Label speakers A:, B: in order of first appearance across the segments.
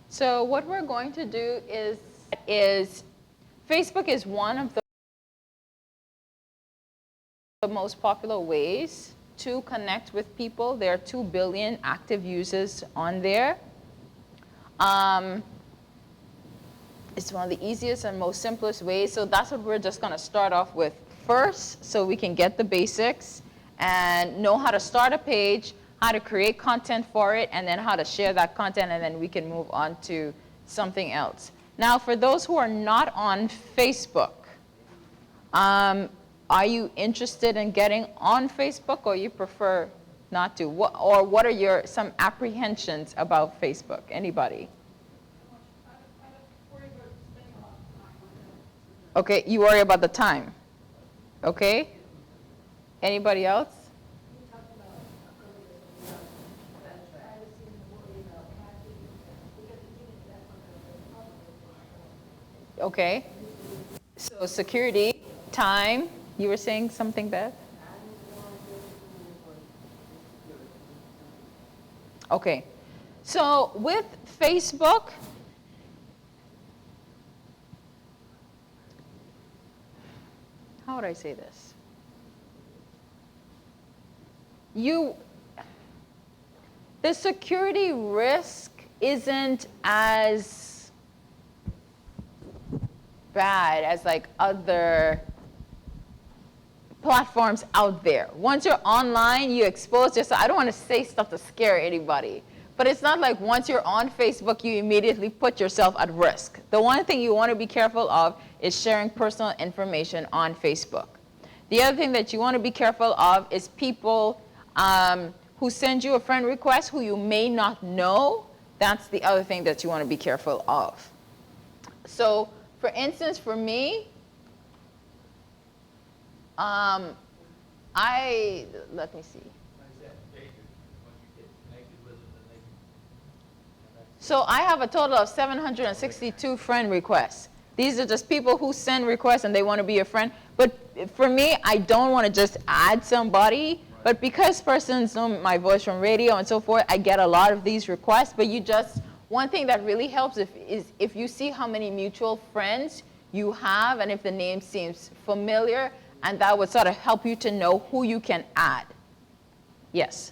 A: So what we're going to do is Facebook is one of the most popular ways to connect with people. There are 2 billion active users on there. It's one of the easiest and most simplest ways. So that's what we're just going to start off with first, so we can get the basics and know how to start a page, how to create content for it, and then how to share that content, and then we can move on to something else. Now, for those who are not on Facebook, are you interested in getting on Facebook, or you prefer not to? What are some apprehensions about Facebook? Anybody? Okay, you worry about the time. Okay. Anybody else? Okay. So security, time. You were saying something, Beth? Okay. So with Facebook, how would I say this? The security risk isn't as bad as like other platforms out there. Once you're online, you expose yourself. I don't want to say stuff to scare anybody, but it's not like once you're on Facebook, you immediately put yourself at risk. The one thing you want to be careful of is sharing personal information on Facebook. The other thing that you want to be careful of is people who send you a friend request who you may not know. That's the other thing that you want to be careful of. So, for instance, for me, let me see. So I have a total of 762 friend requests. These are just people who send requests and they want to be a friend. But for me, I don't want to just add somebody. But because persons know my voice from radio and so forth, I get a lot of these requests. But one thing that really helps is if you see how many mutual friends you have and if the name seems familiar, and that would sort of help you to know who you can add. Yes?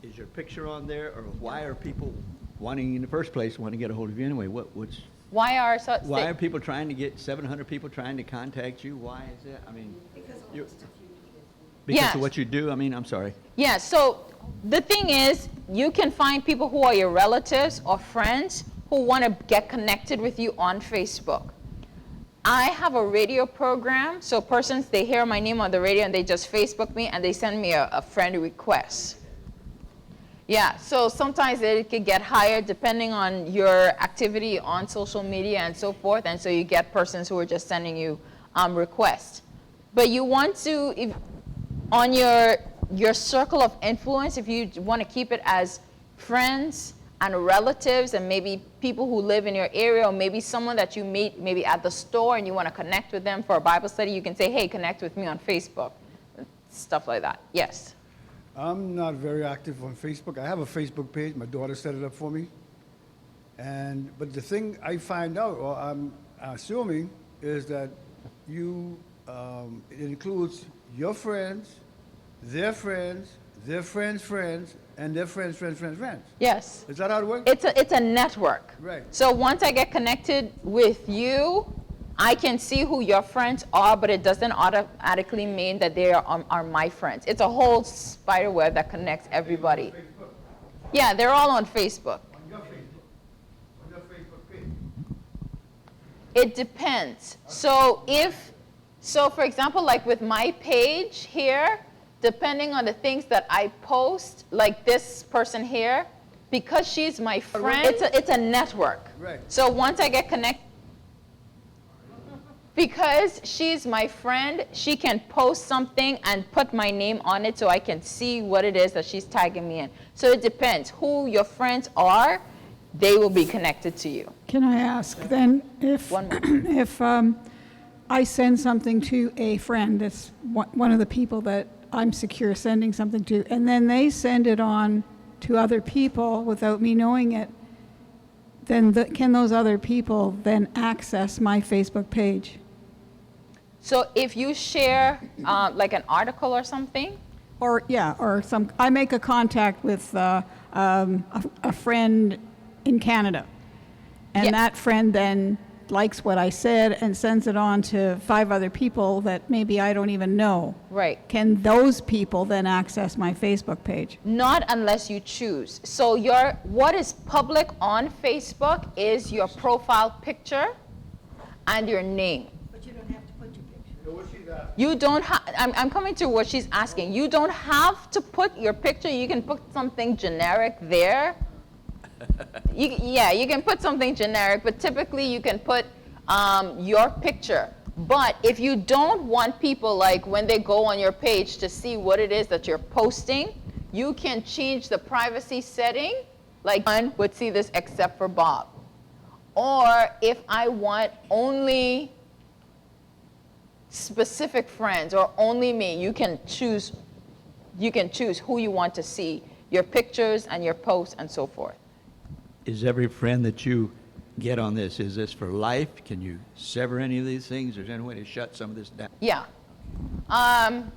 B: Is your picture on there, or why are people wanting, in the first place, want to get a hold of you anyway?
A: Why
B: are people trying to get 700 people trying to contact you? Why is that? I mean, because of what you do? I mean, I'm sorry.
A: Yeah, so the thing is, you can find people who are your relatives or friends who want to get connected with you on Facebook. I have a radio program, so persons, they hear my name on the radio and they just Facebook me and they send me a friend request. Yeah, so sometimes it could get higher depending on your activity on social media and so forth, and so you get persons who are just sending you requests. But you want to, on your circle of influence, if you want to keep it as friends and relatives and maybe people who live in your area, or maybe someone that you meet maybe at the store and you want to connect with them for a Bible study, you can say, hey, connect with me on Facebook, stuff like that. Yes?
C: I'm not very active on Facebook. I have a Facebook page. My daughter set it up for me. But the thing I find out, or I'm assuming, is that it includes your friends, their friends, their friends' friends, and their friends' friends' friends' friends.
A: Yes.
C: Is that how it works?
A: It's a network.
C: Right.
A: So once I get connected with you, I can see who your friends are, but it doesn't automatically mean that they are my friends. It's a whole spider web that connects everybody. Yeah, they're all on Facebook.
C: On your Facebook. On your Facebook page.
A: It depends. So for example, like with my page here, depending on the things that I post, like this person here, because she's my friend, it's a network.
C: Right.
A: So once I get connected, because she's my friend, she can post something and put my name on it so I can see what it is that she's tagging me in. So it depends. Who your friends are, they will be connected to you.
D: Can I ask then if I send something to a friend, that's one of the people that I'm secure sending something to, and then they send it on to other people without me knowing it, then can those other people then access my Facebook page?
A: So if you share like an article or something,
D: Or, yeah, or I make a contact with a friend in Canada, and
A: Yeah.
D: that friend then likes what I said and sends it on to 5 other people that maybe I don't even know.
A: right?
D: Can those people then access my Facebook page?
A: Not unless you choose. So what is public on Facebook is your profile picture and your name.
E: But you don't have to put your picture.
A: You don't have, I'm coming to what she's asking. You don't have to put your picture. You can put something generic there. You can put something generic, but typically you can put your picture. But if you don't want people, like when they go on your page to see what it is that you're posting, you can change the privacy setting. Like one would see this except for Bob. Or if I want only specific friends or only me, you can choose who you want to see, your pictures and your posts and so forth.
B: Is every friend that you get on this, is this for life? Can you sever any of these things? Is there any way to shut some of this down?
A: Yeah.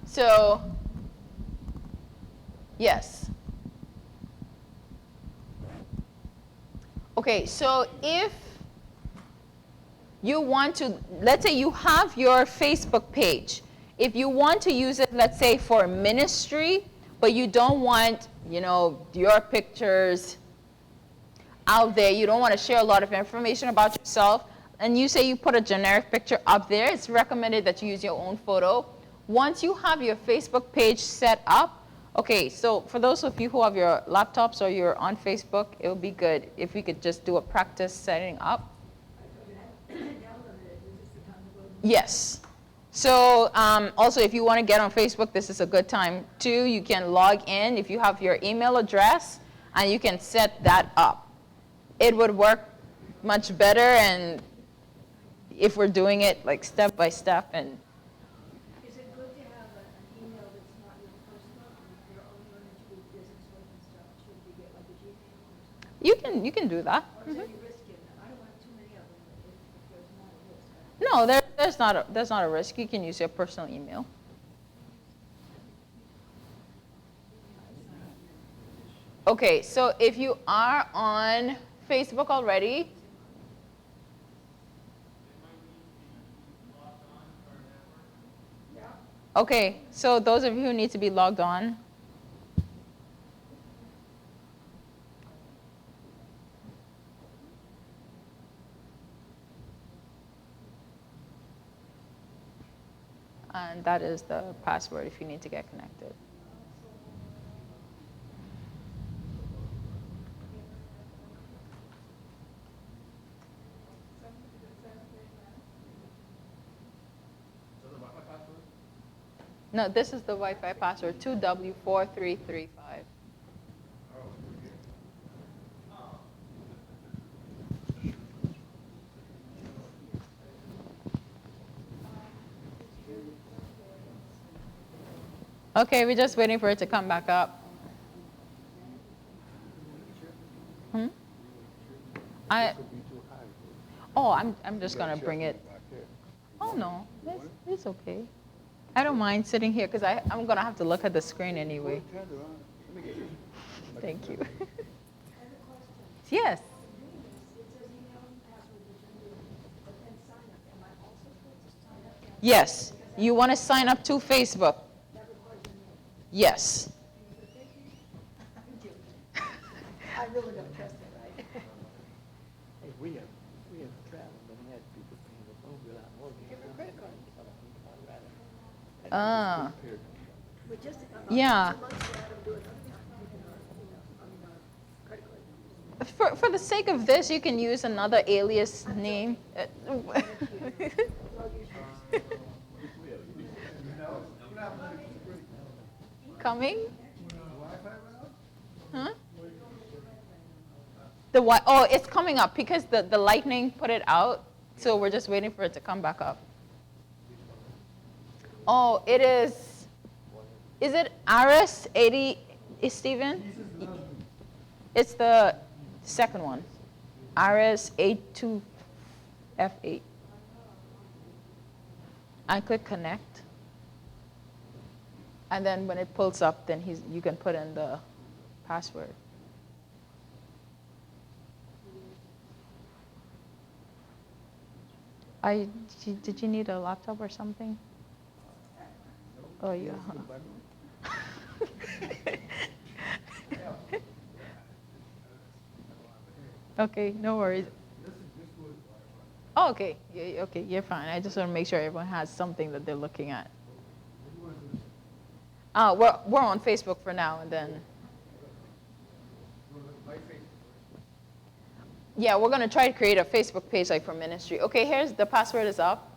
A: So, yes. Okay, so if you want to, let's say you have your Facebook page. If you want to use it, let's say for ministry, but you don't want, your pictures out there, you don't want to share a lot of information about yourself, and you say you put a generic picture up there, it's recommended that you use your own photo. Once you have your Facebook page set up, okay, so for those of you who have your laptops or you're on Facebook, it would be good if we could just do a practice setting up. Yes. So also, if you want to get on Facebook, this is a good time too. You can log in if you have your email address, and you can set that up. It would work much better, and if we're doing it like step by step. And
E: Is it good to have an email that's not your personal, your own one that you do business with and stuff? Should you get like a Gmail or something?
A: you can do that.
E: Or is there any risk in that? I don't want too many of them if there's not a risk.
A: No, there's not a risk. You can use your personal email. Okay, so if you are on Facebook already, okay, so those of you who need to be logged on, and that is the password if you need to get connected. No, this is the Wi-Fi password, 2W4335. Okay, we're just waiting for it to come back up. I'm just gonna bring it. Oh no, it's okay. I don't mind sitting here because I'm gonna have to look at the screen anyway. Thank you. Yes. Yes. You want to sign up to Facebook? Yes.
E: I really don't trust it, right?
F: We have traveled and had people paying the phone bill out more than
E: Give them a credit card.
A: Ah.
E: But just about
A: Yeah.
E: 2 months ago, I had them do another credit card.
A: For the sake of this, you can use another alias name. Coming? Huh? Oh, it's coming up because the lightning put it out, so we're just waiting for it to come back up. Oh, it is. Is it Aris 80? Is Steven? It's the second one, RS82F8. I click connect, and then when it pulls up, then you can put in the password. Did you need a laptop or something? Oh, yeah. Okay, no worries. Oh, okay. Yeah, okay, you're fine. I just want to make sure everyone has something that they're looking at. We're on Facebook for now, and then. Yeah, we're going to try to create a Facebook page like for ministry. Okay, here's the password is up.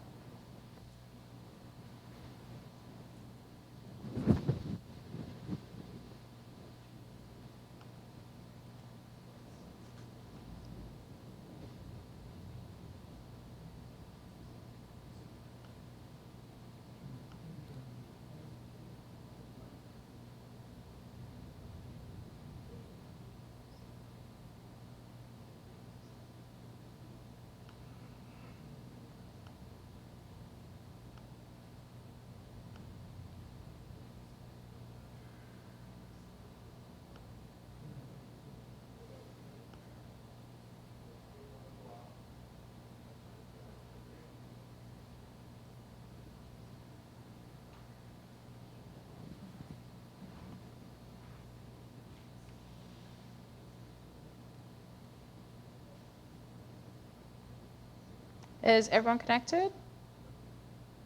A: Is everyone connected?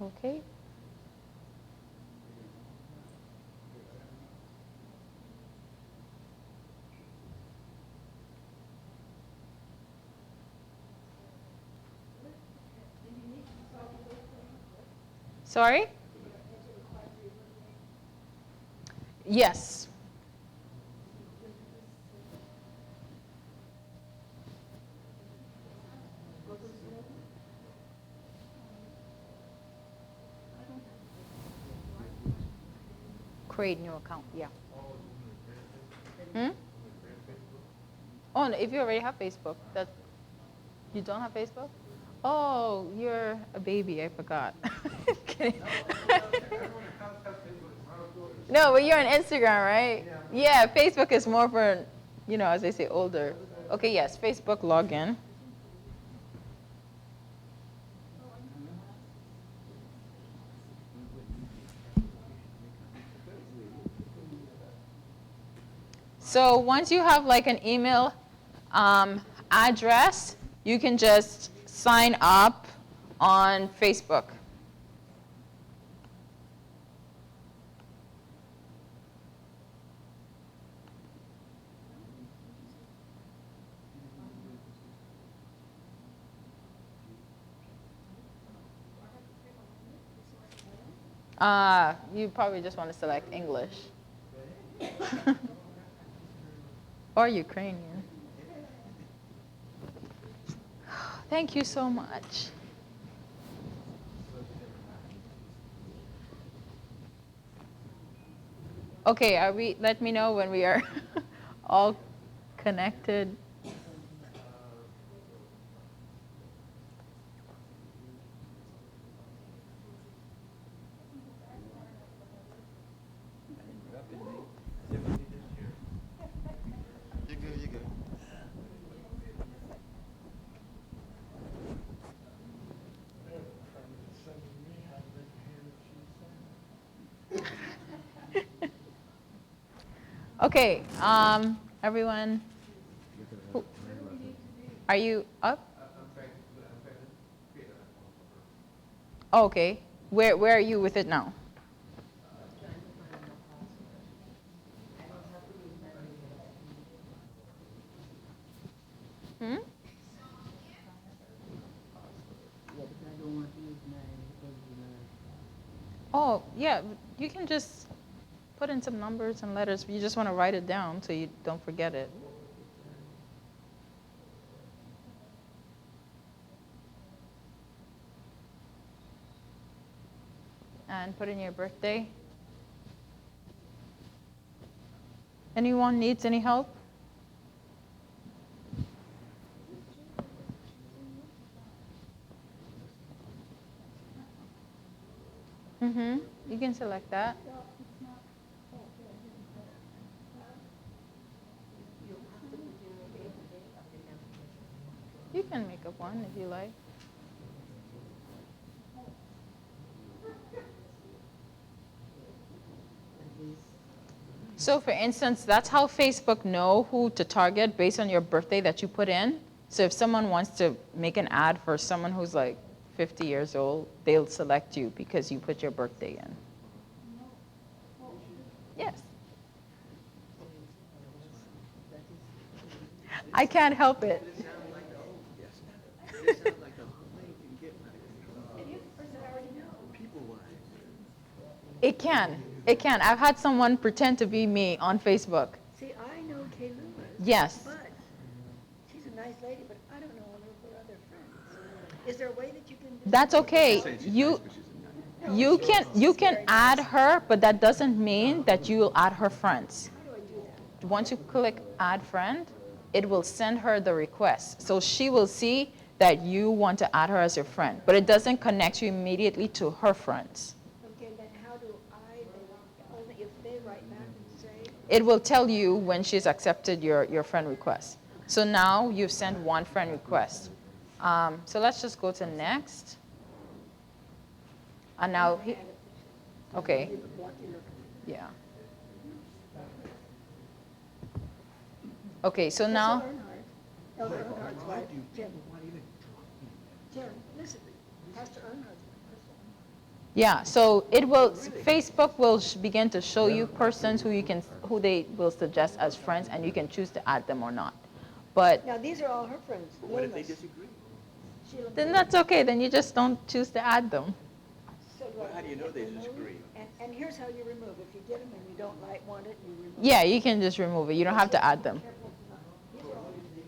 A: Okay. Sorry? Yes. Create new account, yeah. Hmm? Oh, no, if you already have Facebook, you don't have Facebook? Oh, you're a baby, I forgot. Kidding. No, but you're on Instagram, right? Yeah, Facebook is more for, as they say, older. Okay, yes, Facebook login. So once you have like an email address, you can just sign up on Facebook. You probably just want to select English. Or Ukrainian. Thank you so much. Okay, let me know when we are all connected. Okay, everyone, are you up? Oh, okay. Where are you with it now? Hmm? Oh, yeah, you can just put in some numbers and letters. You just want to write it down so you don't forget it. And put in your birthday. Anyone needs any help? You can select that. You can make up one if you like. So for instance, that's how Facebook know who to target based on your birthday that you put in. So if someone wants to make an ad for someone who's like 50 years old, they'll select you because you put your birthday in. Yes. I can't help it. It can. It can. I've had someone pretend to be me on Facebook.
E: See, I know Kay Lewis.
A: Yes.
E: But she's a nice lady, but I don't know all of her other friends. Is there a way that you can do
A: That's okay. You can add her, but that doesn't mean that you'll add her friends.
E: How do I do that?
A: Once you click add friend, it will send her the request. So she will see that you want to add her as your friend, but it doesn't connect you immediately to her friends.
E: Okay, then how do I, only if they write back and say,
A: It will tell you when she's accepted your friend request. So now you've sent one friend request. So let's just go to next. And now, okay, yeah. Okay, so now,
E: Elder Earnhardt's wife, Jim. Jim, listen, Pastor Earnhardt's
A: yeah, so it will, Facebook will begin to show you persons who they will suggest as friends, and you can choose to add them or not. But
E: Now, these are all her friends.
F: What if they
E: Lomas,
F: disagree?
E: Sheila
A: then
E: May.
A: that's okay, then you just don't choose to add them.
E: So do
F: Well,
E: I
F: how do you know they
E: remove?
F: disagree?
E: And here's how you remove. If you get them and you don't want it, you remove.
A: Yeah, you can just remove it. You don't have to add them.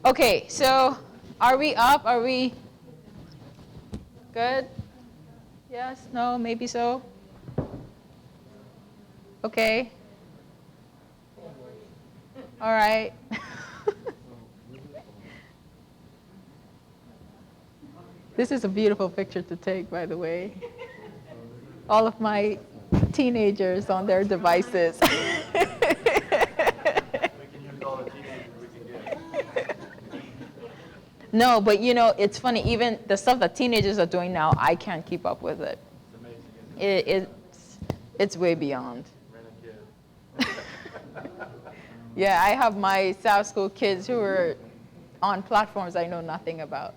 A: Okay, so are we up? Are we good? Yes, no, maybe so? Okay. All right. This is a beautiful picture to take, by the way. All of my teenagers on their devices. No, but you know, it's funny, even the stuff that teenagers are doing now, I can't keep up with it. It's way beyond. Yeah, I have my South School kids who are on platforms I know nothing about.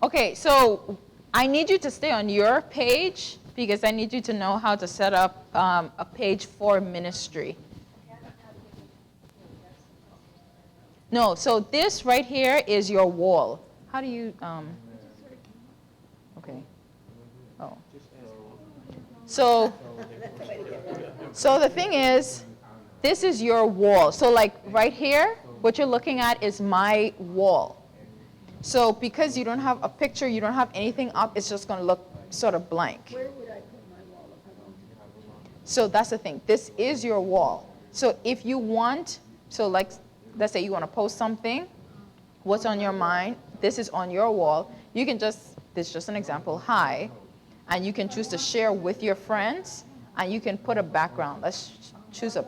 A: Okay, so I need you to stay on your page because I need you to know how to set up a page for ministry. No, so this right here is your wall. How do you, okay. Oh. So the thing is, this is your wall. So like right here, what you're looking at is my wall. So because you don't have a picture, you don't have anything up, it's just going to look sort of blank.
E: Where would I put my wall if I wanted to?
A: So that's the thing. This is your wall. So if you want, so like, let's say you want to post something, what's on your mind, this is on your wall. You can just, this is just an example, hi, and you can choose to share with your friends, and you can put a background. Let's choose a,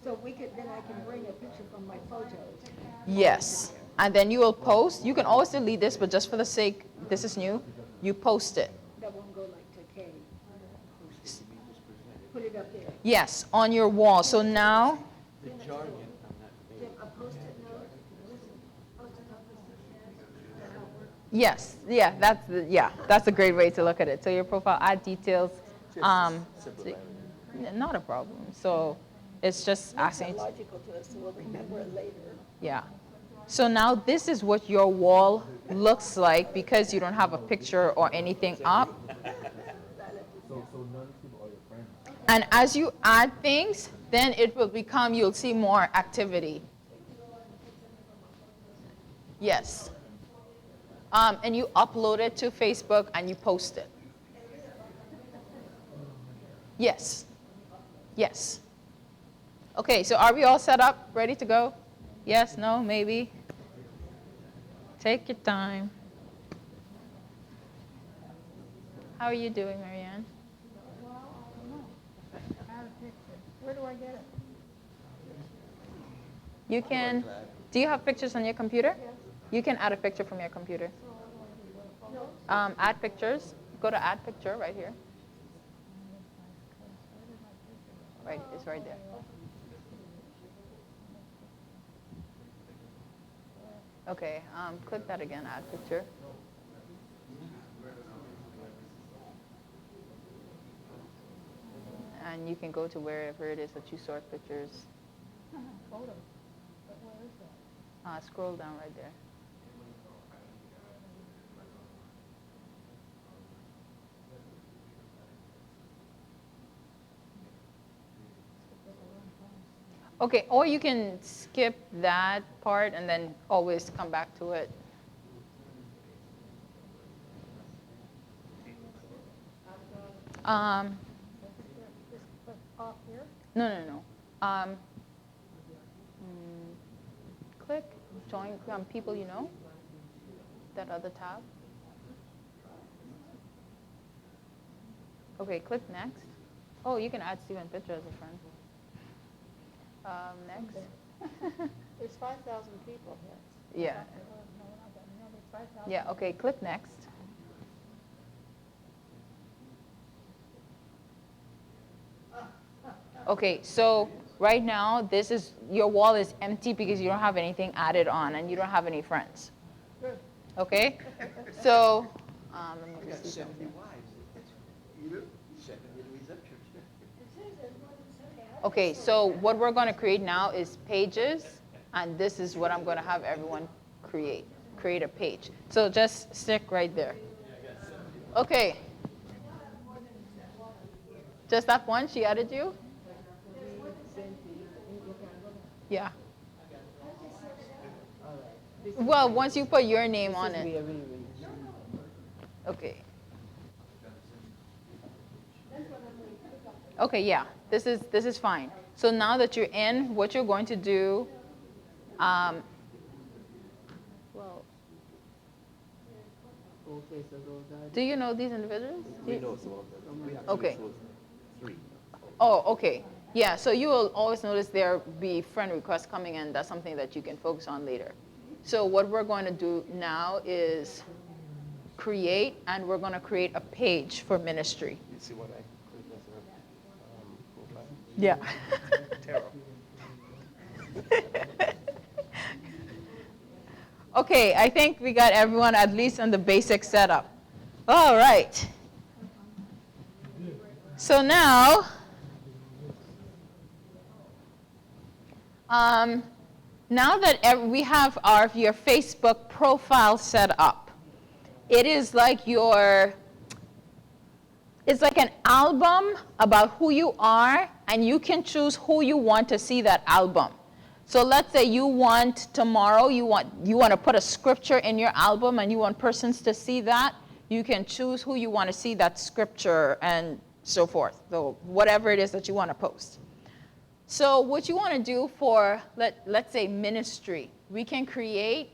E: So then I can bring a picture from my photos.
A: yes. And then you will post. You can always delete this, but just for the sake, this is new, you post it.
E: That won't go like to Kay. Put it up there.
A: Yes, on your wall. So now,
F: The jargon,
E: Jim, a Post-it note. Post-it note.
A: yes, yeah, that's a great way to look at it. So your profile, add details.
F: simple
A: so- not a problem. So it's just
E: Makes
A: asking.
E: it logical to us, so we'll remember it later.
A: Yeah. So now this is what your wall looks like because you don't have a picture or anything up. And as you add things, then it will become, you'll see more activity. Yes. And you upload it to Facebook and you post it. Yes. Yes. Okay, so are we all set up, ready to go? Yes, no, maybe. Take your time. How are you doing, Marianne?
D: Where do I get it?
A: You can, do you have pictures on your computer?
D: Yes.
A: You can add a picture from your computer. Add pictures. Go to add picture right here. Right, it's right there. Okay, click that again, add picture. And you can go to wherever it is that you sort pictures.
D: Photos. But where is that?
A: Scroll down right there. Okay, or you can skip that part and then always come back to it.
D: Just click off here.
A: No. Click join people you know. That other tab. Okay, click next. Oh, you can add Steven Pitcher as a friend. Next.
F: There's 5,000 people here.
A: Yeah. Yeah, okay, click next. Okay, so right now, this is, your wall is empty because you don't have anything added on and you don't have any friends.
F: Good.
A: Okay? So, let me just see something. Okay, so what we're going to create now is pages, and this is what I'm going to have everyone create. Create a page. So just stick right there. Okay. Just that one? She added you? Yeah. Well, once you put your name on it. Okay. Okay, yeah. This is fine. So now that you're in, what you're going to do, well,
F: Okay, so those guys.
A: do you know these individuals?
G: We know some of them. We actually
A: Okay.
G: chose 3.
A: Oh, okay. Yeah, so you will always notice there be friend requests coming in. That's something that you can focus on later. So what we're going to do now is create, and we're going to create a page for ministry.
G: You see what I clicked as a profile?
A: Yeah.
G: Terrible.
A: Okay, I think we got everyone at least on the basic setup. All right. So now, now that we have your Facebook profile set up, it is like it's like an album about who you are, and you can choose who you want to see that album. So let's say you want tomorrow, you want to put a scripture in your album and you want persons to see that. You can choose who you want to see that scripture and so forth. So whatever it is that you want to post. So what you want to do for, let's say ministry, we can create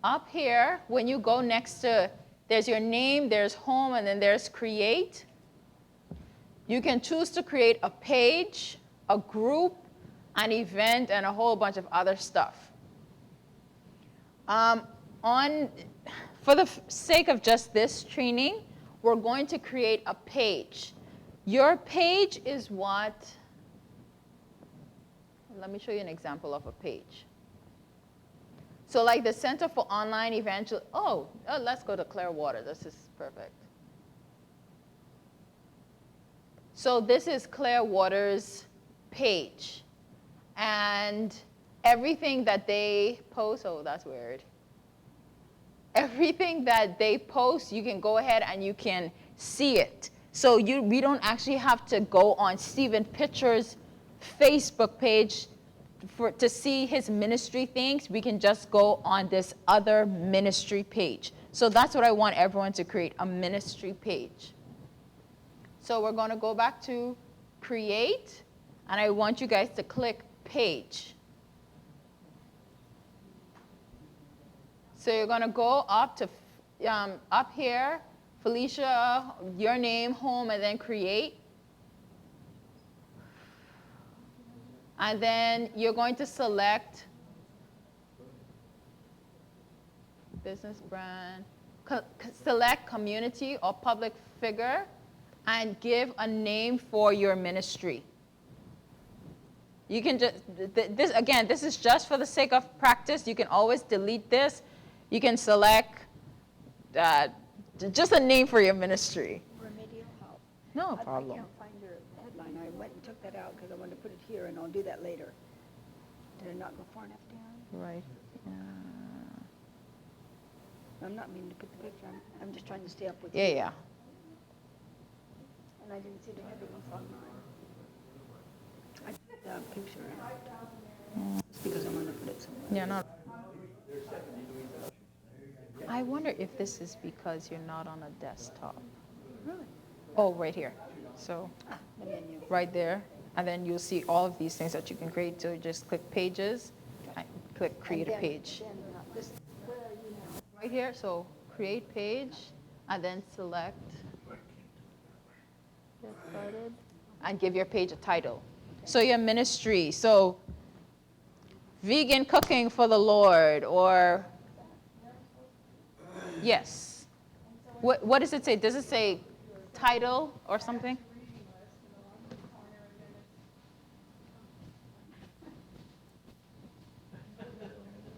A: up here when you go next to, there's your name, there's home, and then there's create. You can choose to create a page, a group, an event, and a whole bunch of other stuff. For the sake of just this training, we're going to create a page. Your page is what? Let me show you an example of a page. So like the Center for Online Evangelism, let's go to Clearwater. This is perfect. So this is Clearwater's page. And everything that they post, that's weird. Everything that they post, you can go ahead and you can see it. So we don't actually have to go on Steven Pitcher's Facebook page to see his ministry things. We can just go on this other ministry page. So that's what I want everyone to create, a ministry page. So we're going to go back to create, and I want you guys to click page. So you're going to go up to up here, Felicia, your name, home, and then create. And then you're going to select business brand, select community or public figure, and give a name for your ministry. You can just, this is just for the sake of practice. You can always delete this. You can select just a name for your ministry.
E: Remedial help.
A: No
E: I
A: problem.
E: can't find your headline. I went and took that out because I wanted to put it here, and I'll do that later. Did it not go far enough down?
A: Right.
E: I'm not meaning to put the picture. I'm just trying to stay up with
A: Yeah,
E: you.
A: yeah.
E: And I didn't see the headings on mine. I took the picture out. Just because I wanted to put it somewhere.
A: Yeah, not. I wonder if this is because you're not on a desktop.
E: Really?
A: Oh, right here. So
E: The menu.
A: right there, and then you'll see all of these things that you can create. So just click pages, and click create a
E: And then-
A: page.
E: then, this, where are you now?
A: Right here, so create page, and then select get started, and give your page a title. So your ministry, so vegan cooking for the Lord, or yes. What does it say? Does it say title or something?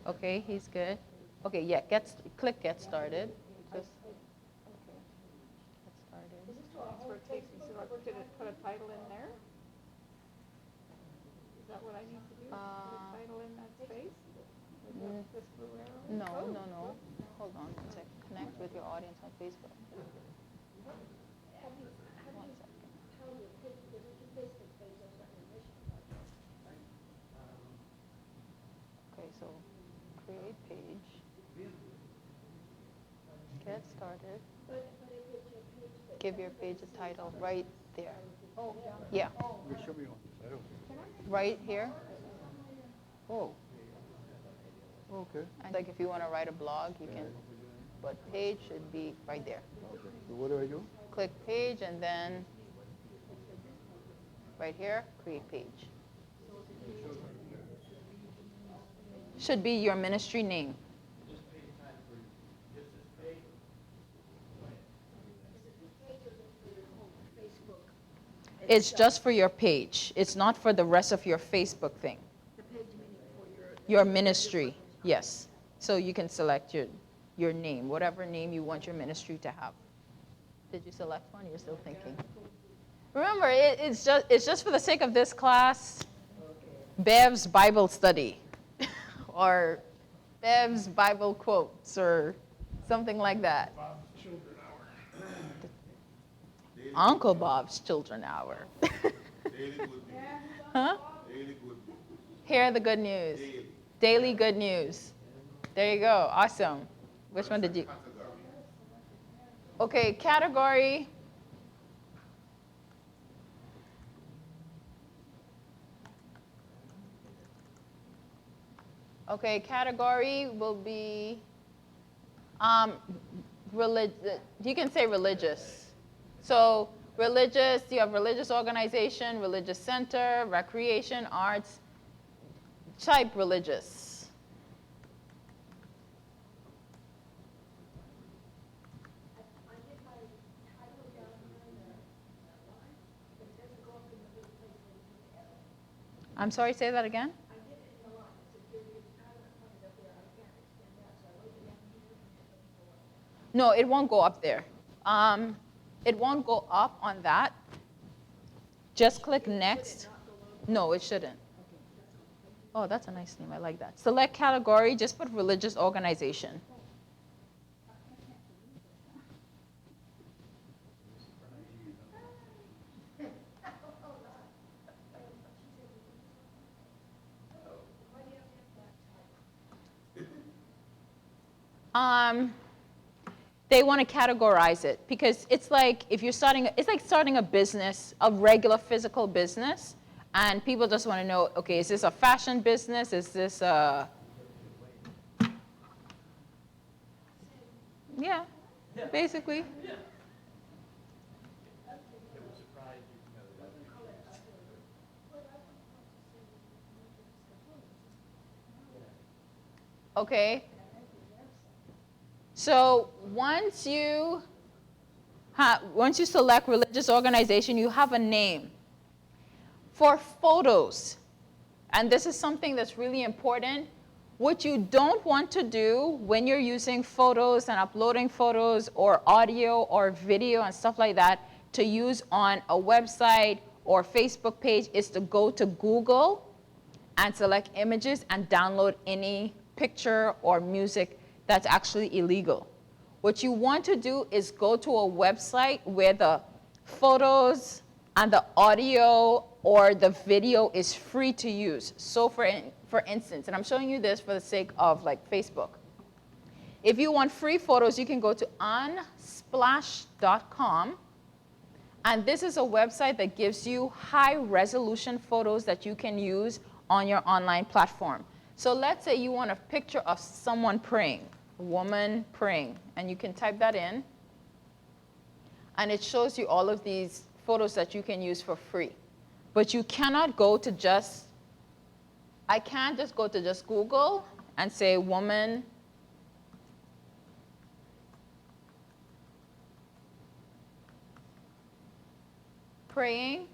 A: Okay, he's good. Okay, yeah, click get started. Just, okay, get started.
H: That's where it takes me, so I put a title in there? Is that what I need to do? Put a title in that space? With this blue arrow?
A: No. Hold on one sec. Connect with your audience on Facebook. One second. Okay, so create page. Get started. Give your page a title right there. Oh, yeah.
C: Show me on this. I don't.
A: Right here.
C: Oh. Okay.
A: And like if you want to write a blog, you can. But page should be right there.
C: Okay. So what do I do?
A: Click page and then right here, create page. Should be your ministry name. It's just for your page. It's not for the rest of your Facebook thing.
E: The page meaning for
A: Your ministry, yes. So you can select your name, whatever name you want your ministry to have. Did you select one? You're still thinking. Remember, it's just for the sake of this class, Bev's Bible study, or Bev's Bible quotes, or something like that. Uncle Bob's Children Hour. Huh? Hear the good news. Daily good news. There you go. Awesome. Which one did you? Okay, category. Okay, category will be you can say religious. So religious, you have religious organization, religious center, recreation, arts, type religious. I'm sorry, say that again? No, it won't go up there. It won't go up on that. Just click next. No, it shouldn't. Oh, that's a nice name. I like that. Select category, just put religious organization. They want to categorize it because it's like if you're starting, it's like starting a business, a regular physical business, And people just want to know, okay, is this a fashion business? Is this a... Yeah, basically. Okay. So once you select religious organization, you have a name. For photos, and this is something that's really important, what you don't want to do when you're using photos and uploading photos or audio or video and stuff like that to use on a website or Facebook page is to go to Google and select images and download any picture or music that's actually illegal. What you want to do is go to a website where the photos and the audio or the video is free to use. So for instance, and I'm showing you this for the sake of like Facebook. If you want free photos, you can go to unsplash.com. And this is a website that gives you high resolution photos that you can use on your online platform. So let's say you want a picture of someone praying, a woman praying, and you can type that in. And it shows you all of these photos that you can use for free. But you cannot go to just, I can't just go to just Google and say woman praying,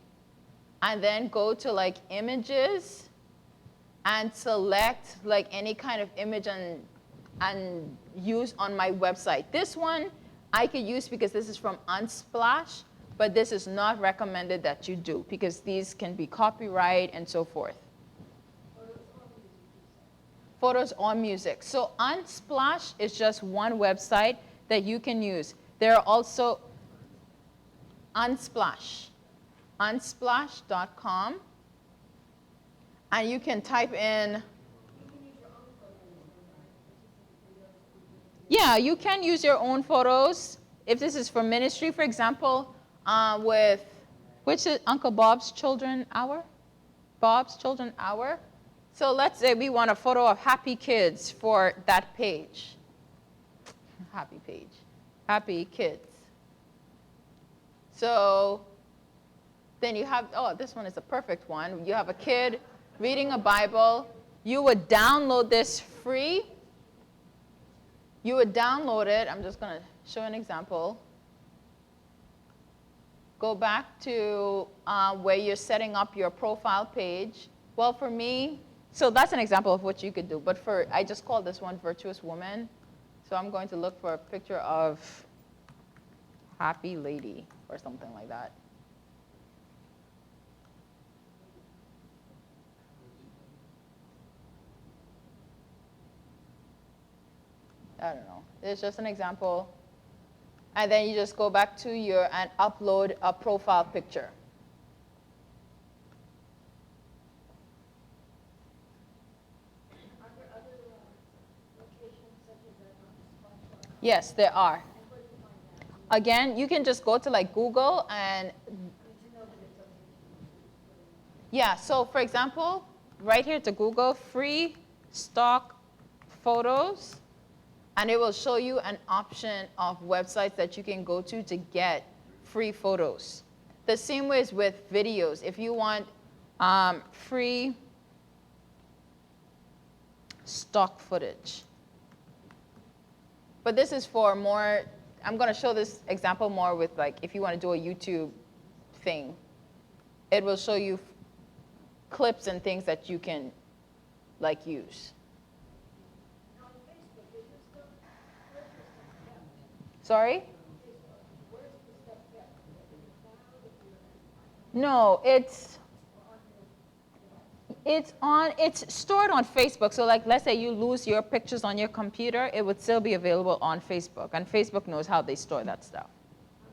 A: and then go to like images and select like any kind of image and use on my website. This one I could use because this is from Unsplash, but this is not recommended that you do because these can be copyright and so forth. Photos or music. So Unsplash is just one website that you can use. There are also Unsplash, unsplash.com, and you can type in, yeah, you can use your own photos. If this is for ministry, for example, with, which is Uncle Bob's Children Hour? Bob's Children Hour. So let's say we want a photo of happy kids for that page. Happy page. Happy kids. So then you have, oh, this one is a perfect one. You have a kid reading a Bible. You would download this free. You would download it. I'm just going to show an example. Go back to where you're setting up your profile page. Well, for me, so that's an example of what you could do. But for, I just call this one Virtuous Woman. So I'm going to look for a picture of Happy Lady or something like that. I don't know. It's just an example. And then you just go back to your and upload a profile picture.
E: Are there other locations such as that on
A: Yes, there are.
E: And where do you find that?
A: Again, you can just go to like Google and,
E: Good to know that it's okay.
A: yeah, so for example, right here to Google, free stock photos, and it will show you an option of websites that you can go to get free photos. The same way is with videos. If you want free stock footage. But this is for more, I'm going to show this example more with like if you want to do a YouTube thing. It will show you clips and things that you can like use.
E: On Facebook, is this stuff, where's this stuff kept?
A: Sorry?
E: Where's the stuff kept? In the cloud, if you're
A: No, it's stored on Facebook. So like let's say you lose your pictures on your computer, it would still be available on Facebook. And Facebook knows how they store that stuff.
E: I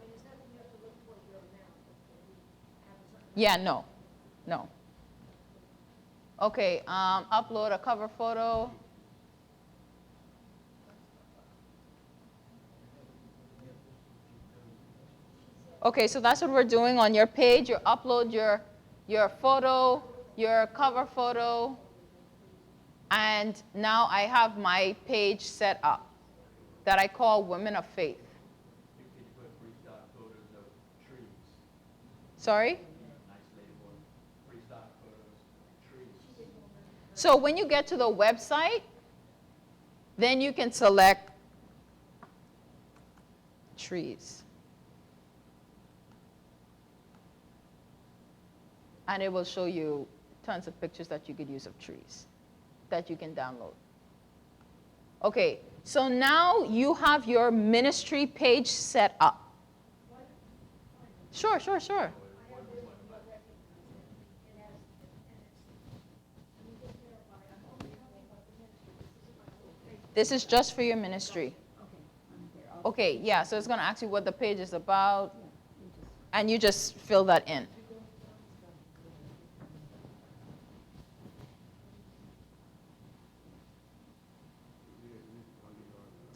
E: mean, it's nothing you have to look for your now, but have something.
A: Yeah, no. Okay, upload a cover photo. Okay, so that's what we're doing on your page. You upload your your photo, your cover photo, and now I have my page set up that I call Women of Faith.
B: You could put freestyle photos of trees.
A: Sorry?
B: Nice label, freestyle photos of trees.
A: So when you get to the website, then you can select trees. And it will show you tons of pictures that you could use of trees that you can download. Okay, so now you have your ministry page set up. Sure, sure, sure. This is just for your ministry. Okay, yeah, so it's going to ask you what the page is about, and you just fill that in.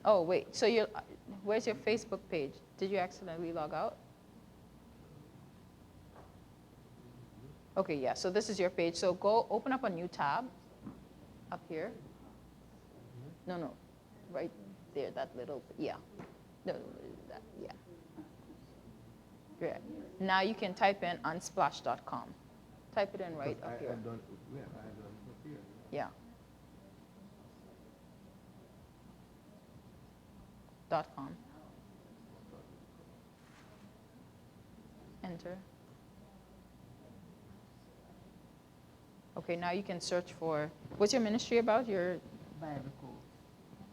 A: Oh, wait, so where's your Facebook page? Did you accidentally log out? Okay, yeah, so this is your page. So go open up a new tab up here. No, right there, that little, yeah. No, that, yeah. Great. Now you can type in unsplash.com. Type it in right up here. Yeah. .com. Enter. Okay, now you can search for, what's your ministry about? Your
F: Bible code.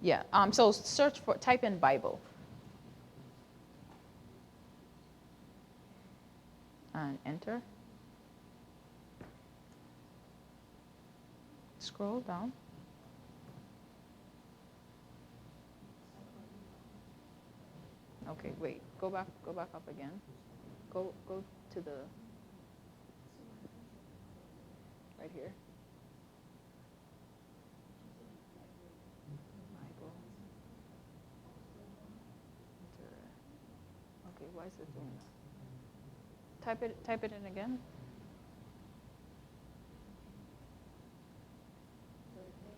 A: Yeah, so search for, type in Bible. And enter. Scroll down. Okay, wait, go back up again. Go to the, right here. Bible. Enter. Okay, why is it doing that? Type it in again.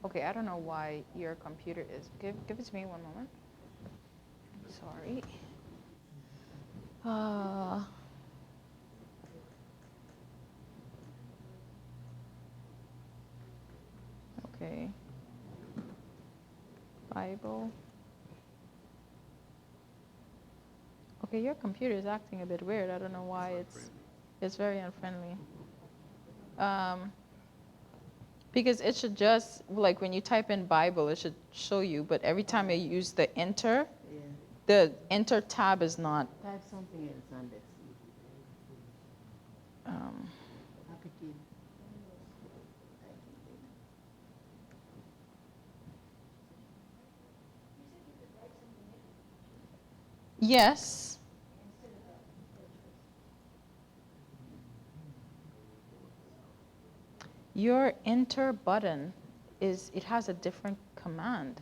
A: Okay, I don't know why your computer is, give it to me one moment. Sorry. Okay. Bible. Okay, your computer is acting a bit weird. I don't know why it's very unfriendly. Because it should just, like when you type in Bible, it should show you, but every time I use the enter, the enter tab is not.
F: Type something else on this.
A: Yes. Your enter button it has a different command.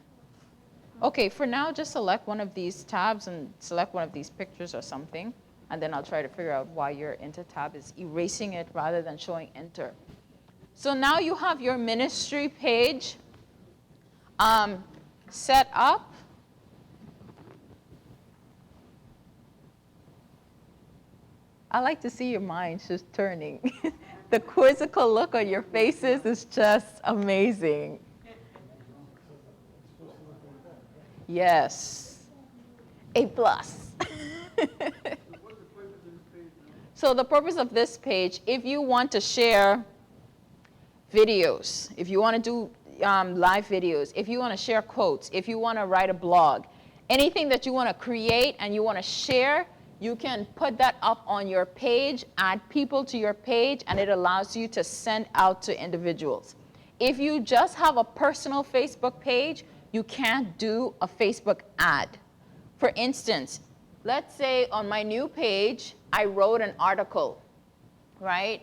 A: Okay, for now, just select one of these tabs and select one of these pictures or something, and then I'll try to figure out why your enter tab is erasing it rather than showing enter. So now you have your ministry page set up. I like to see your minds just turning. The quizzical look on your faces is just amazing. Yes. A+. So the purpose of this page, if you want to share videos, if you want to do live videos, if you want to share quotes, if you want to write a blog, anything that you want to create and you want to share, you can put that up on your page, add people to your page, and it allows you to send out to individuals. If you just have a personal Facebook page, you can't do a Facebook ad. For instance, let's say on my new page, I wrote an article, right?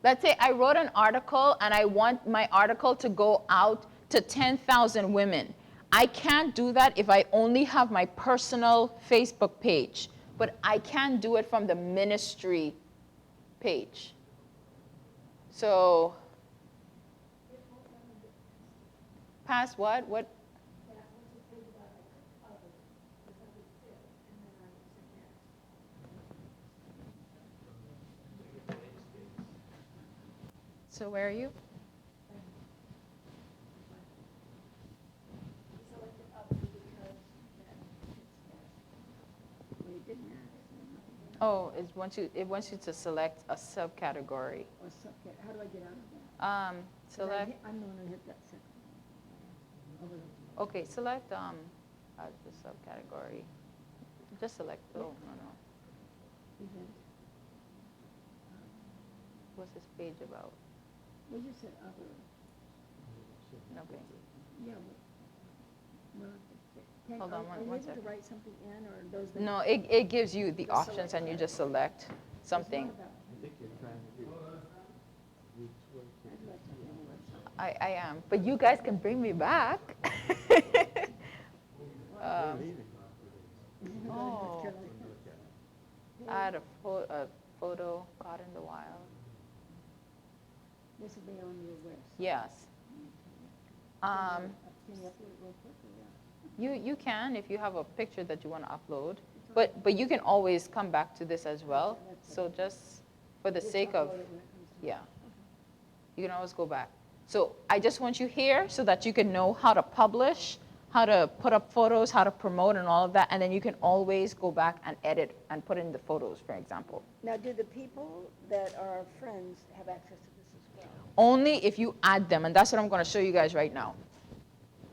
A: Let's say I wrote an article and I want my article to go out to 10,000 women. I can't do that if I only have my personal Facebook page. but I can do it from the ministry page. So, past what? What? So where are you? Oh, it wants you to select a subcategory.
E: Or subject, how do I get out of that? 'Cause
A: Select.
E: I'm the one who hit that second.
A: Okay, select the subcategory. Just select. Oh no. What's this page about?
E: We just said other.
A: Okay.
E: Yeah. Well,
A: Hold on
E: are
A: one
E: you able
A: second.
E: to write something in, or are those?
A: No, it gives you the options and you just select something. I am, but you guys can bring me back. Oh, I had a photo caught in the wild.
E: This will be on your list.
A: Yes.
E: Can you upload it real quick, or
A: You can if you have a picture that you want to upload, but you can always come back to this as well. So just for the sake of, yeah, you can always go back. So I just want you here so that you can know how to publish, how to put up photos, how to promote and all of that, and then you can always go back and edit and put in the photos, for example.
E: Now, do the people that are friends have access to this as well?
A: Only if you add them, and that's what I'm going to show you guys right now.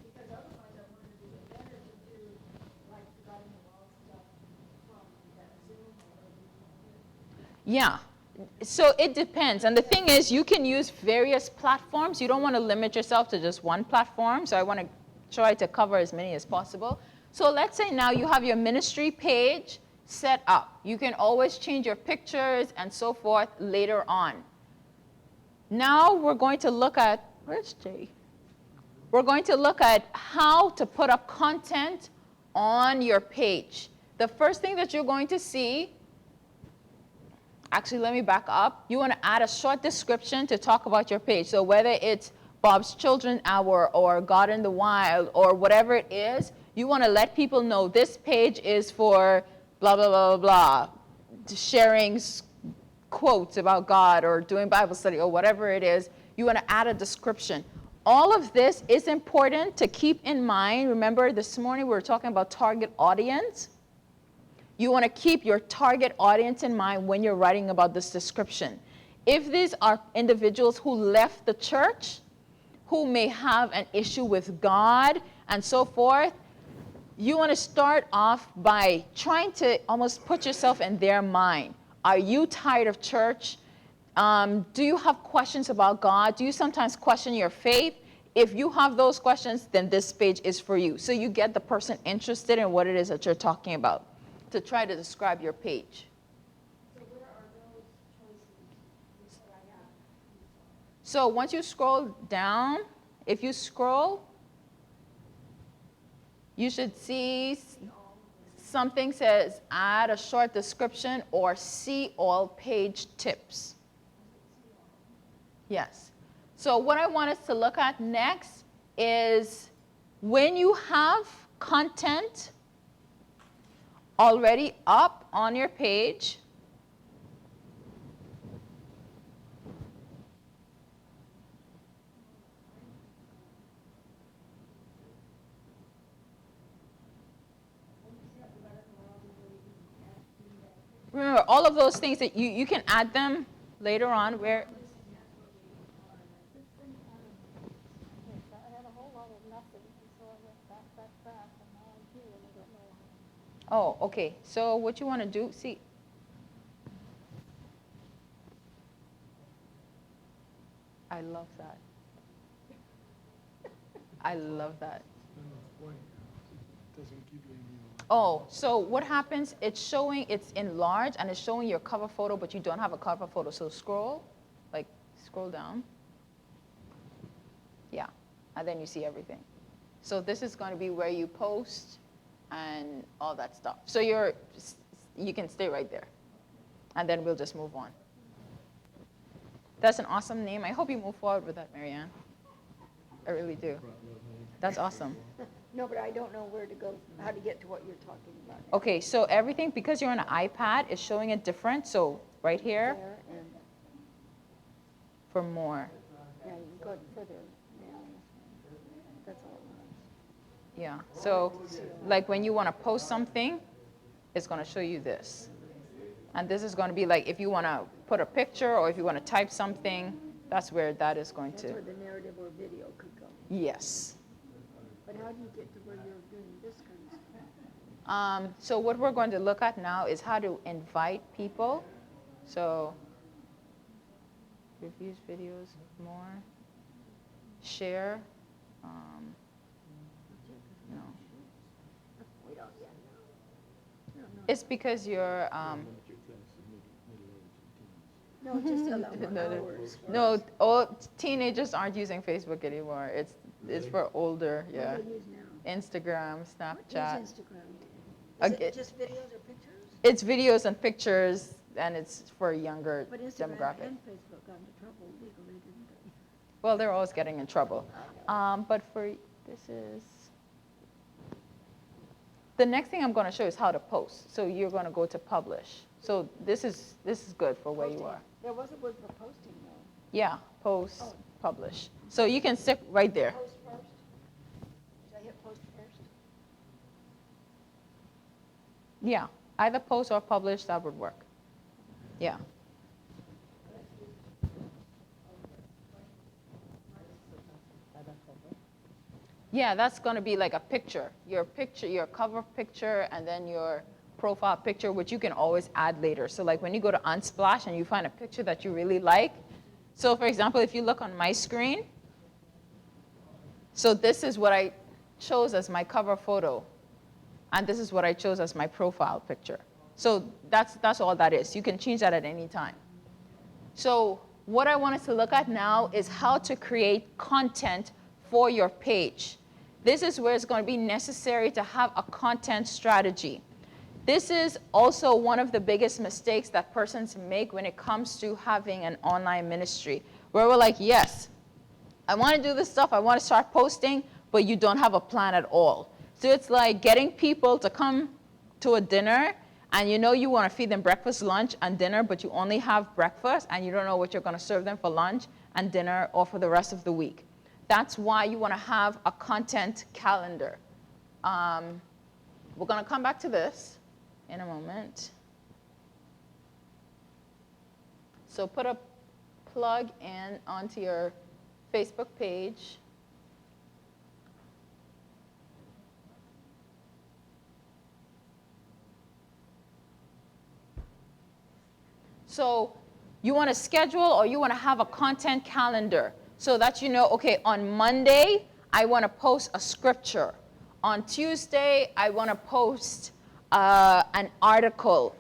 E: Because otherwise, I wanted to do it better to do like the God in the Wall stuff from that Zoom or.
A: Yeah. So it depends. And the thing is, you can use various platforms. You don't want to limit yourself to just one platform. So I want to try to cover as many as possible. So let's say now you have your ministry page set up. You can always change your pictures and so forth later on. Now we're going to look at, where's Jay? We're going to look at how to put up content on your page. The first thing that you're going to see, actually, let me back up. You want to add a short description to talk about your page. So whether it's Bob's Children Hour or God in the Wild or whatever it is, you want to let people know this page is for blah, blah, blah, blah, blah, sharing quotes about God or doing Bible study or whatever it is. You want to add a description. All of this is important to keep in mind. Remember, this morning we were talking about target audience. You want to keep your target audience in mind when you're writing about this description. If these are individuals who left the church, who may have an issue with God and so forth, you want to start off by trying to almost put yourself in their mind. Are you tired of church? Do you have questions about God? Do you sometimes question your faith? If you have those questions, then this page is for you. So you get the person interested in what it is that you're talking about to try to describe your page.
E: So where are those choices that I have?
A: So once you scroll down, if you scroll, you should see something says add a short description or see all page tips. Yes. So what I want us to look at next is when you have content already up on your page, remember all of those things that you can add them later on where.
H: I had a whole lot of nothing, and so I went back, and now I'm here, and I don't know.
A: Oh, okay. So what you want to do, see. I love that. I love that. Oh, so what happens, it's showing, it's enlarged, and it's showing your cover photo, but you don't have a cover photo. So scroll down. Yeah, and then you see everything. So this is going to be where you post and all that stuff. So you can stay right there. And then we'll just move on. That's an awesome name. I hope you move forward with that, Marianne. I really do. That's awesome.
E: No, but I don't know where to go, how to get to what you're talking about. now.
A: Okay, so everything, because you're on an iPad, is showing it different. So right here,
E: There, and,
A: for more.
E: yeah, you can go further down. That's all it
A: Yeah, so like when you want to post something, it's going to show you this. And this is going to be like if you want to put a picture or if you want to type something, that's where that is going
E: That's
A: to.
E: where the narrative or video could go.
A: Yes.
E: But how do you get to where you're doing this kind of stuff?
A: So what we're going to look at now is how to invite people. So reviews, videos, more, share. No.
E: We don't yet know.
A: It's because you're,
E: No, just allow more hours.
A: no, all teenagers aren't using Facebook anymore. It's for older, yeah.
E: What do they use now?
A: Instagram,
E: What
A: Snapchat.
E: is Instagram?
A: Okay.
E: Is it just videos or pictures?
A: It's videos and pictures, and it's for a younger
E: But Instagram
A: demographic.
E: and Facebook got into trouble legally, didn't they?
A: Well, they're always getting in trouble. But for this is the next thing I'm going to show is how to post. So you're going to go to publish. So this is good for where you
E: Posting.
A: are.
E: There was a word for posting, though.
A: Yeah, post, publish. So you can stick right there.
E: Post first? Should I hit post first?
A: Yeah, either post or publish, that would work. Yeah. Yeah, that's going to be like a picture, your cover picture, and then your profile picture, which you can always add later. So like when you go to Unsplash and you find a picture that you really like. So for example, if you look on my screen, so this is what I chose as my cover photo. And this is what I chose as my profile picture. So that's all that is. You can change that at any time. So what I want us to look at now is how to create content for your page. This is where it's going to be necessary to have a content strategy. This is also one of the biggest mistakes that persons make when it comes to having an online ministry, where we're like, yes, I want to do this stuff, I want to start posting, but you don't have a plan at all. So it's like getting people to come to a dinner, and you know you want to feed them breakfast, lunch, and dinner, but you only have breakfast, and you don't know what you're going to serve them for lunch and dinner or for the rest of the week. That's why you want to have a content calendar. We're going to come back to this in a moment. So put a plug in onto your Facebook page. So you want to schedule or you want to have a content calendar so that you know, okay, on Monday, I want to post a scripture. On Tuesday, I want to post an article.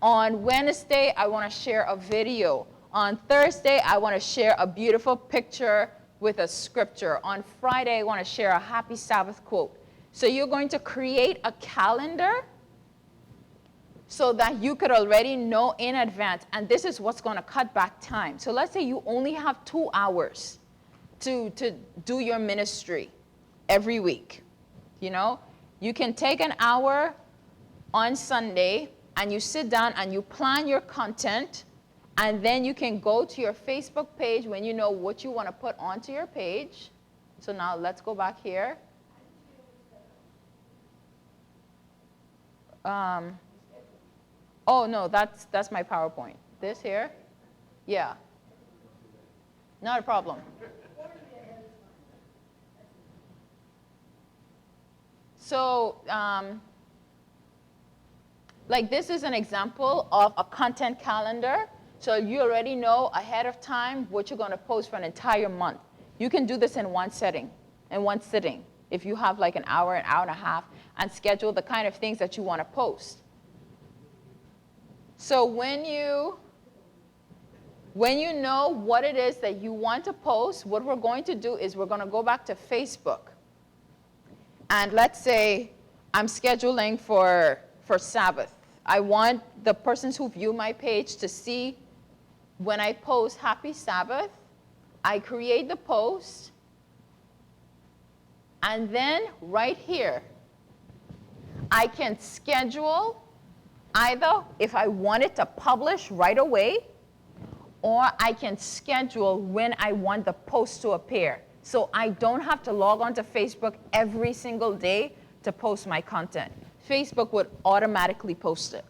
A: On Wednesday, I want to share a video. On Thursday, I want to share a beautiful picture with a scripture. On Friday, I want to share a happy Sabbath quote. So you're going to create a calendar so that you could already know in advance. And this is what's going to cut back time. So let's say you only have 2 hours to do your ministry every week. You know, you can take an hour on Sunday and you sit down and you plan your content, and then you can go to your Facebook page when you know what you want to put onto your page. So now let's go back here. Oh no, that's my PowerPoint. This here? Yeah. Not a problem. So, like this is an example of a content calendar. So you already know ahead of time what you're going to post for an entire month. You can do this in one sitting. If you have like an hour and a half, and schedule the kind of things that you want to post. So when you know what it is that you want to post, what we're going to do is we're going to go back to Facebook. And let's say I'm scheduling for Sabbath. I want the persons who view my page to see when I post Happy Sabbath, I create the post, and then right here, I can schedule either if I want it to publish right away, or I can schedule when I want the post to appear. So I don't have to log on to Facebook every single day to post my content. Facebook would automatically post it.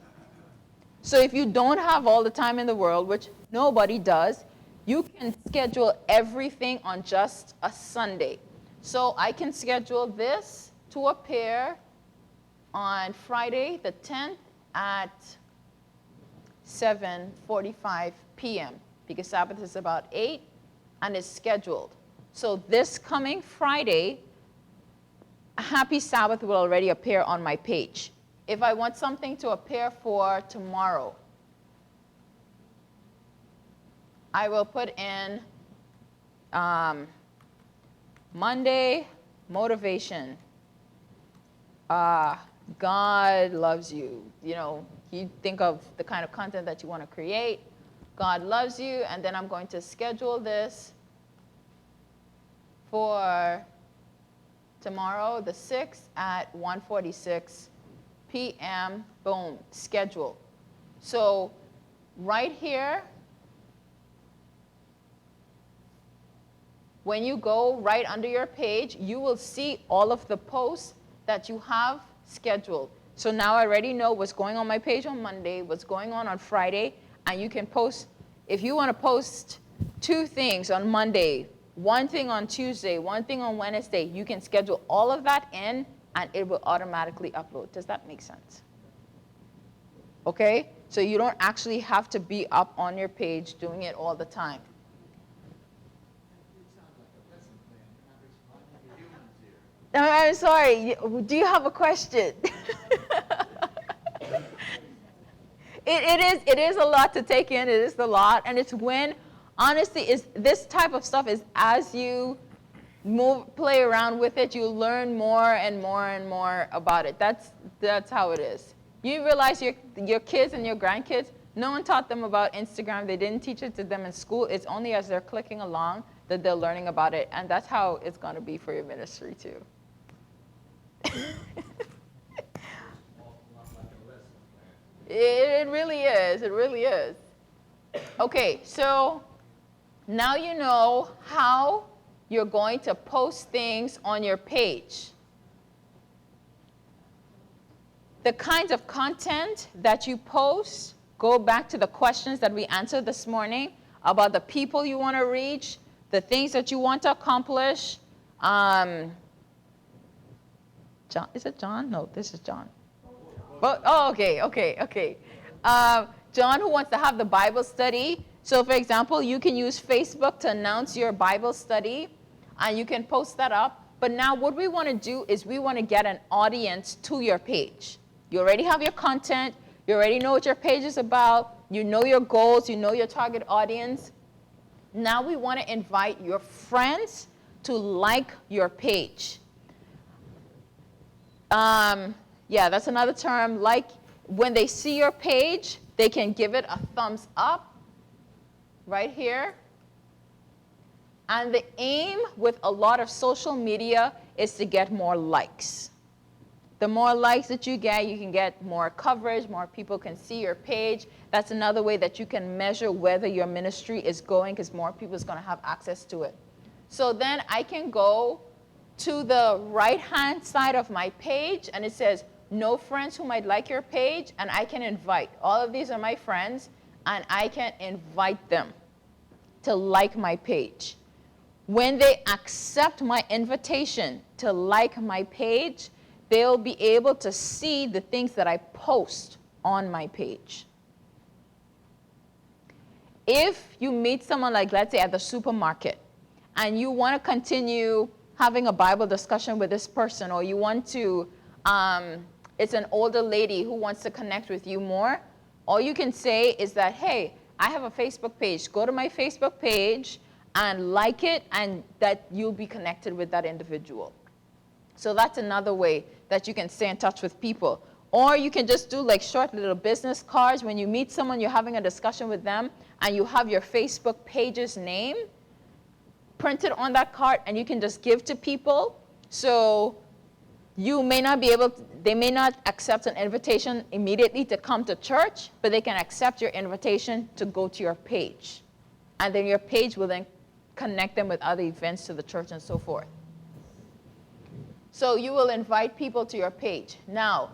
A: So if you don't have all the time in the world, which nobody does, you can schedule everything on just a Sunday. So I can schedule this to appear on Friday the 10th at 7:45 p.m. because Sabbath is about 8 and it's scheduled. So this coming Friday, Happy Sabbath will already appear on my page. If I want something to appear for tomorrow, I will put in Monday motivation. God loves you. You know, you think of the kind of content that you want to create. God loves you, and then I'm going to schedule this for tomorrow, the 6th at 1:46 p.m. Boom, schedule. So right here, when you go right under your page, you will see all of the posts that you have scheduled. So now I already know what's going on my page on Monday, what's going on Friday, and you can post, if you want to post 2 things on Monday, 1 thing on Tuesday, 1 thing on Wednesday, you can schedule all of that in and it will automatically upload. Does that make sense? Okay? So you don't actually have to be up on your page doing it all the time. I'm sorry, do you have a question? It is a lot to take in, it is a lot, and it's when, honestly, this type of stuff is as you play around with it, you learn more and more and more about it. That's how it is. You realize your kids and your grandkids, no one taught them about Instagram, they didn't teach it to them in school, it's only as they're clicking along that they're learning about it, and that's how it's going to be for your ministry too. It really is. It really is. Okay, so now you know how you're going to post things on your page. The kinds of content that you post go back to the questions that we answered this morning about the people you want to reach, the things that you want to accomplish. John, is it John? No, this is John. Oh, okay. John, who wants to have the Bible study. So, for example, you can use Facebook to announce your Bible study, and you can post that up. But now what we want to do is we want to get an audience to your page. You already have your content. You already know what your page is about. You know your goals. You know your target audience. Now we want to invite your friends to like your page. Yeah, that's another term. Like, when they see your page, they can give it a thumbs up right here. And the aim with a lot of social media is to get more likes. The more likes that you can get more coverage, more people can see your page. That's another way that you can measure whether your ministry is going, because more people is going to have access to it. So then I can go to the right-hand side of my page, and it says, know friends who might like your page, and I can invite. All of these are my friends, and I can invite them to like my page. When they accept my invitation to like my page, they'll be able to see the things that I post on my page. If you meet someone, like, let's say, at the supermarket, and you want to continue having a Bible discussion with this person, or you want to, it's an older lady who wants to connect with you more, all you can say is that, hey, I have a Facebook page. Go to my Facebook page and like it, and that you'll be connected with that individual. So that's another way that you can stay in touch with people. Or you can just do like short little business cards. When you meet someone, you're having a discussion with them, and you have your Facebook page's name printed on that card, and you can just give to people. So you may not be able to, they may not accept an invitation immediately to come to church, but they can accept your invitation to go to your page. And then your page will then connect them with other events to the church and so forth. So you will invite people to your page. Now,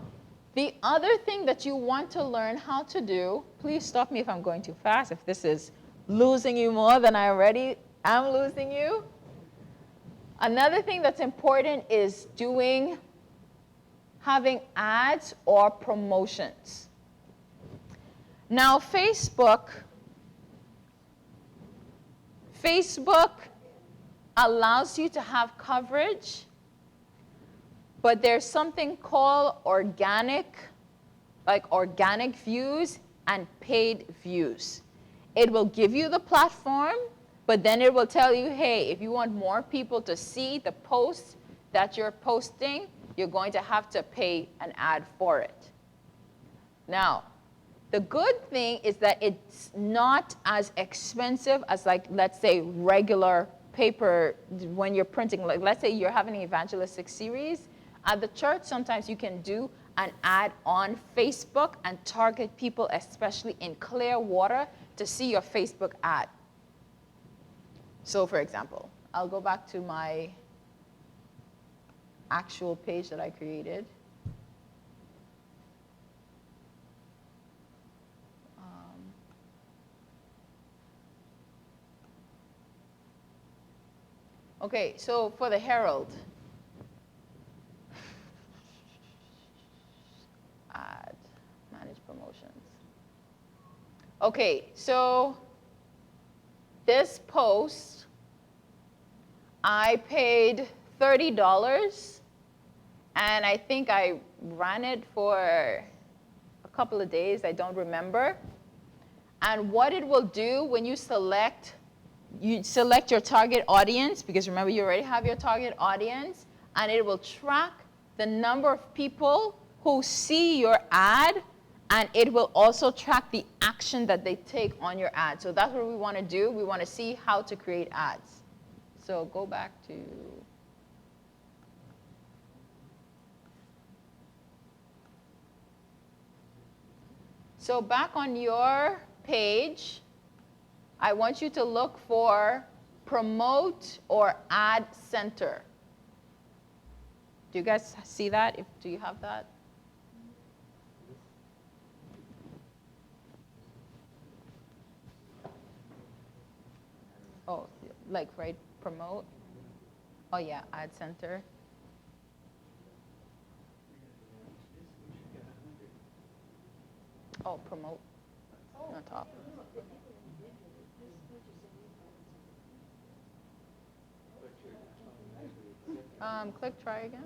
A: the other thing that you want to learn how to do, please stop me if I'm going too fast, if this is losing you more than I already am losing you. Another thing that's important is having ads or promotions. Now, Facebook allows you to have coverage, but there's something called organic views and paid views. It will give you the platform, but then it will tell you, hey, if you want more people to see the posts that you're posting, you're going to have to pay an ad for it. Now, the good thing is that it's not as expensive as, like, let's say, regular paper when you're printing. Like, let's say you're having an evangelistic series at the church. Sometimes you can do an ad on Facebook and target people, especially in Clearwater, to see your Facebook ad. So, for example, I'll go back to my actual page that I created. Okay, so for the Herald, ad, manage promotions. Okay, so this post, I paid $30, and I think I ran it for a couple of days, I don't remember. And what it will do when you select your target audience, because remember, you already have your target audience, and it will track the number of people who see your ad, and it will also track the action that they take on your ad. So that's what we want to do. We want to see how to create ads. So go back to... So back on your page, I want you to look for promote or ad center. Do you guys see that? Do you have that? Oh, like right, promote. Oh yeah, ad center. Oh, promote on top. Click try again.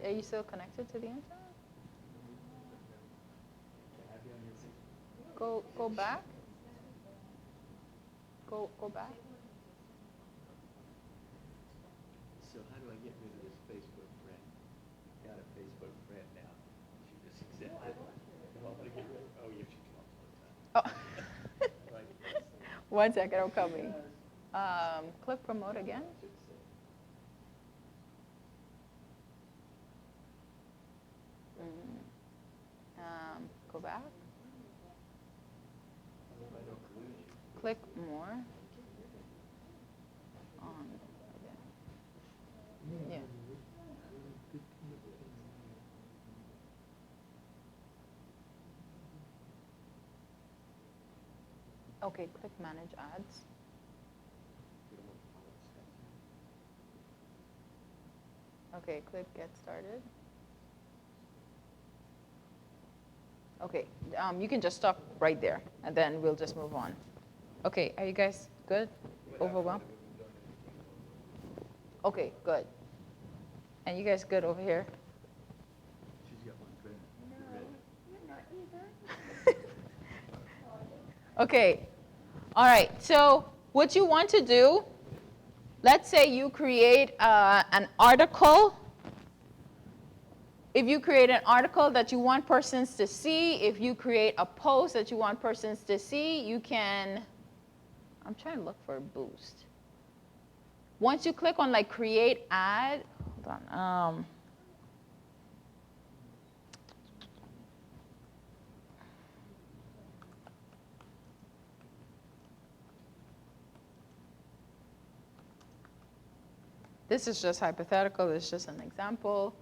A: Are you still connected to the internet? Go back. Go back.
F: So how do I get rid of this Facebook friend? Got a Facebook friend now. She just accepted it. You want me to get rid of it? Oh, yeah, she talks all the time.
A: Oh.
F: Right.
A: 1 second, I'm coming. Click promote again. Go back. Click more. On. Okay. Yeah. Okay, click manage ads. Okay, click get started. Okay, you can just stop right there, and then we'll just move on. Okay, are you guys good? Overwhelmed? Okay, good. And you guys good over here?
F: She's got one friend.
H: You're not either.
A: Okay, all right, so what you want to do, let's say you create an article If you create an article that you want persons to see, if you create a post that you want persons to see, you can, I'm trying to look for a boost. Once you click on like create ad, hold on. This is just hypothetical, this is just an example.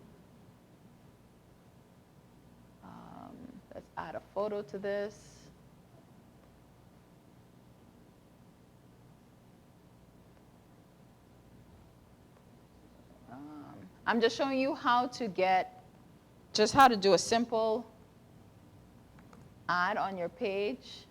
A: Let's add a photo to this. I'm just showing you how to get, just how to do a simple ad on your page.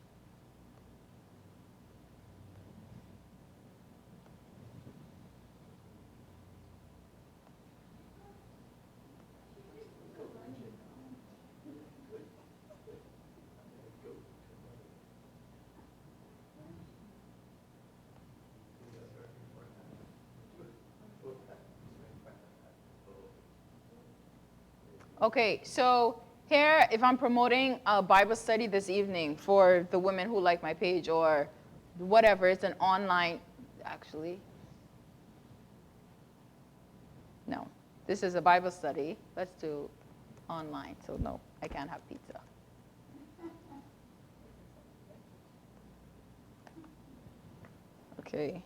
A: Okay, so here, if I'm promoting a Bible study this evening for the women who like my page or whatever, it's an online, actually. No, this is a Bible study. Let's do online. So no, I can't have pizza. Okay.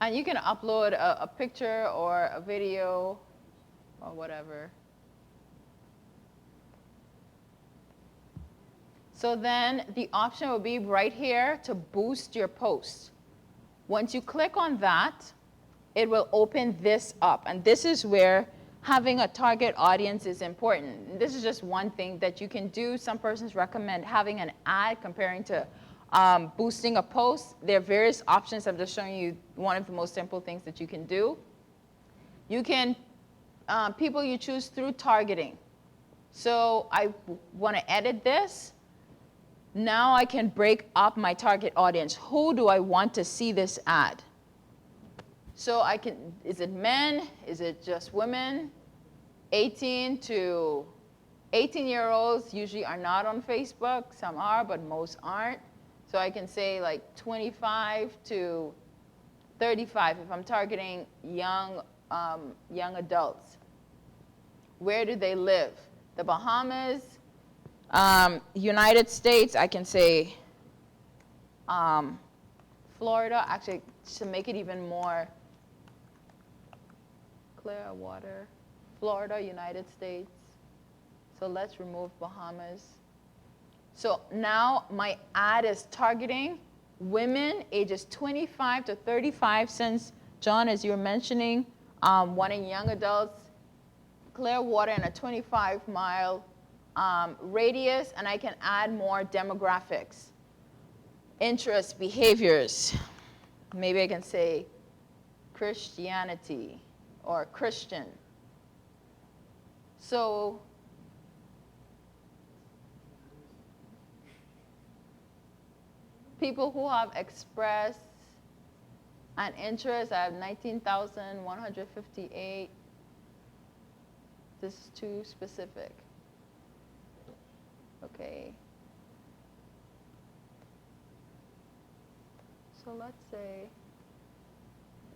A: And you can upload a picture or a video or whatever. So then the option will be right here to boost your post. Once you click on that, it will open this up. And this is where having a target audience is important. This is just one thing that you can do. Some persons recommend having an ad comparing to boosting a post. There are various options. I'm just showing you one of the most simple things that you can do. You can, people you choose through targeting. So I want to edit this. Now I can break up my target audience. Who do I want to see this ad? So I can, is it men? Is it just women? 18 to 18-year-olds usually are not on Facebook. Some are, but most aren't. So I can say like 25 to 35 if I'm targeting young adults. Where do they live? The Bahamas, United States, I can say Florida, actually to make it even more clear water, Florida, United States. So let's remove Bahamas. So now my ad is targeting women ages 25 to 35, since John, as you were mentioning, wanting young adults, clear water in a 25-mile radius, and I can add more demographics, interests, behaviors. Maybe I can say Christianity or Christian. So people who have expressed an interest, I have 19,158. This is too specific. Okay. So let's say,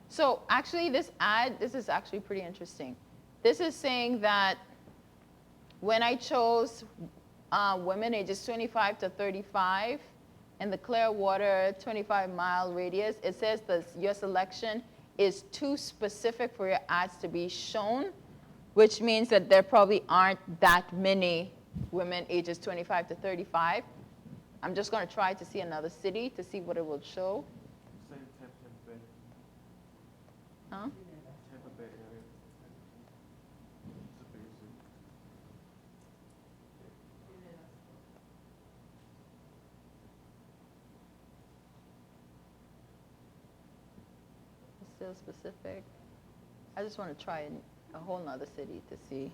A: so actually this ad, this is actually pretty interesting. This is saying that when I chose women ages 25 to 35 in the Clearwater 25-mile radius, it says that your selection is too specific for your ads to be shown, which means that there probably aren't that many women ages 25 to 35. I'm just going to try to see another city to see what it will show.
G: Same Tampa Bay.
A: Huh?
G: Tampa Bay area. It's a bigger city.
A: It's still specific. I just want to try a whole nother city to see.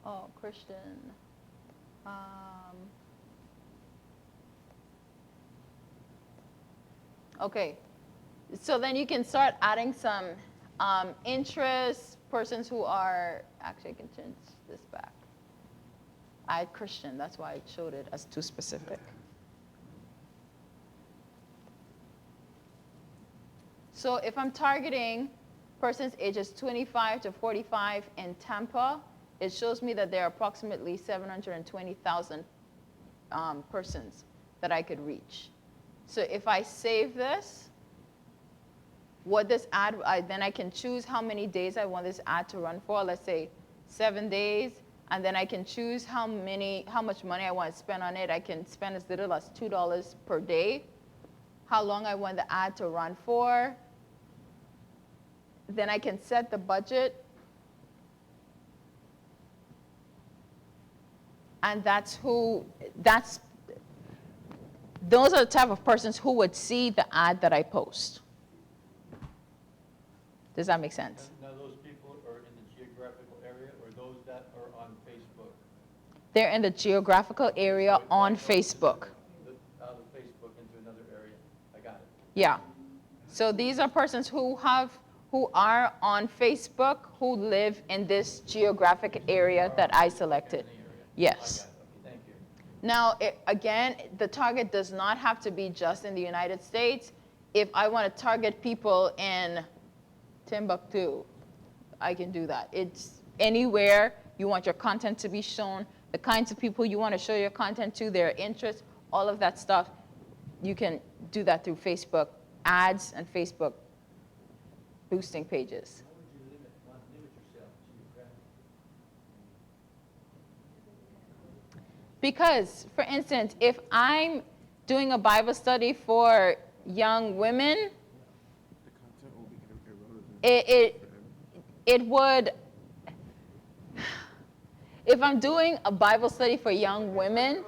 A: Oh, Christian. Okay. So then you can start adding some interests, persons who are, actually I can change this back. I had Christian, that's why I showed it as too specific. So if I'm targeting persons ages 25 to 45 in Tampa, it shows me that there are approximately 720,000 persons that I could reach. So if I save this, what this ad, then I can choose how many days I want this ad to run for. Let's say 7 days, and then I can choose how much money I want to spend on it. I can spend as little as $2 per day, how long I want the ad to run for. Then I can set the budget. And those are the type of persons who would see the ad that I post. Does that make sense?
F: Now, those people are in the geographical area, or those that are on Facebook?
A: They're in the geographical area on Facebook.
F: Out of Facebook into another area. I got it.
A: Yeah. So these are persons who are on Facebook who live in this geographic area that I selected. Yes.
F: Thank you.
A: Now, again, the target does not have to be just in the United States. If I want to target people in Timbuktu, I can do that. It's anywhere you want your content to be shown, the kinds of people you want to show your content to, their interests, all of that stuff, you can do that through Facebook ads and Facebook boosting pages.
F: How would you not limit yourself geographically?
A: Because, for instance, if I'm doing a Bible study for young women, it would, if I'm doing a Bible study for young women,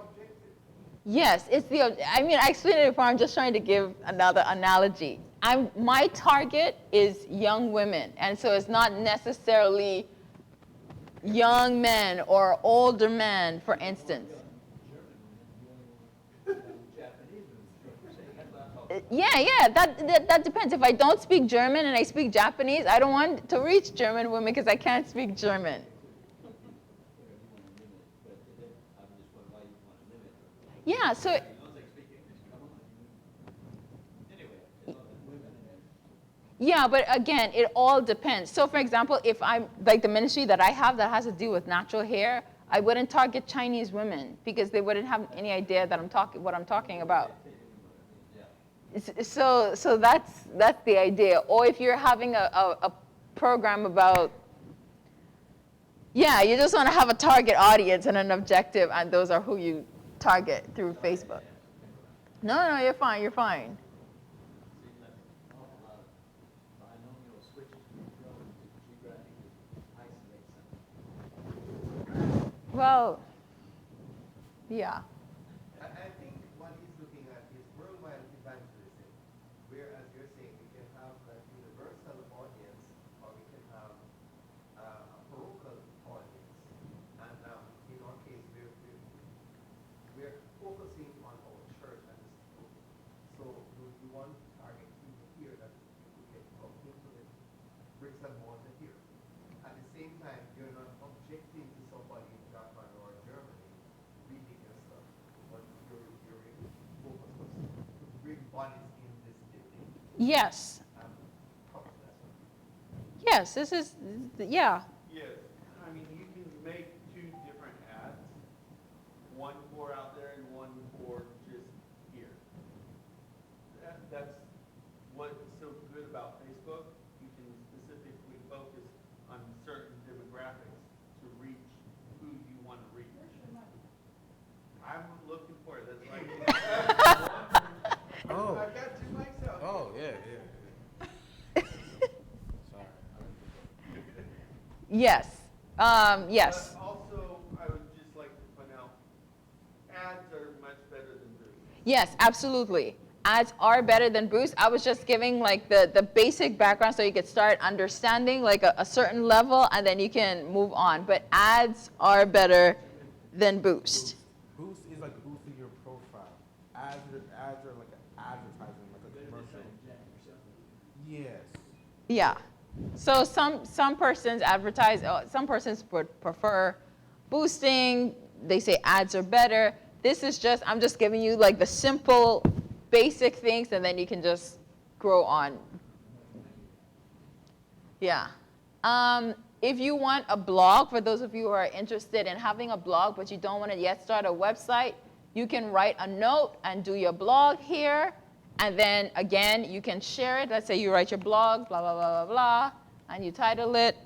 A: yes, I explained it before, I'm just trying to give another analogy. My target is young women, and so it's not necessarily young men or older men, for instance. Yeah, that depends. If I don't speak German and I speak Japanese, I don't want to reach German women because I can't speak German. Yeah, so yeah, but again, it all depends. So for example, if I'm like the ministry that I have that has to do with natural hair, I wouldn't target Chinese women because they wouldn't have any idea that what I'm talking about. So that's the idea. Or if you're having a program about, yeah, you just want to have a target audience and an objective, and those are who you target through Facebook. No, you're fine, you're fine. Well, yeah.
G: I think what he's looking at is worldwide evangelism, whereas you're saying we can have a universal audience or we can have a parochial audience. And in our case, we're focusing on our church and the school. So we want to target people here that we can come into the bricks and mortar here. At the same time, you're not objecting to somebody in Japan or Germany reading your stuff, but you're really focused to bring bodies in this building.
A: Yes.
G: Talk to that.
A: Yes, this is, yeah.
I: Yes, I mean, you can make two different ads, one for out there and one for just here. That's what's so good about Facebook. You can specifically focus on certain demographics to reach who you want to reach. I'm looking for it, that's like.
G: Oh. I've got two mics out.
J: Oh, yeah. Sorry.
A: Yes. Yes.
I: But also, I would just like to point out, ads are much better than booths.
A: Yes, absolutely. ads are better than boosts. I was just giving like the basic background so you could start understanding like a certain level, and then you can move on. But ads are better than boost.
J: Boost is like boosting your profile. Ads are like an advertising, like a commercial. Yes.
A: Yeah. So some persons advertise, some persons would prefer boosting. They say ads are better. This is just, I'm just giving you like the simple, basic things, and then you can just grow on. Yeah. If you want a blog, for those of you who are interested in having a blog, but you don't want to yet start a website, you can write a note and do your blog here. And then again, you can share it. Let's say you write your blog, blah, blah, blah, blah, blah, and you title it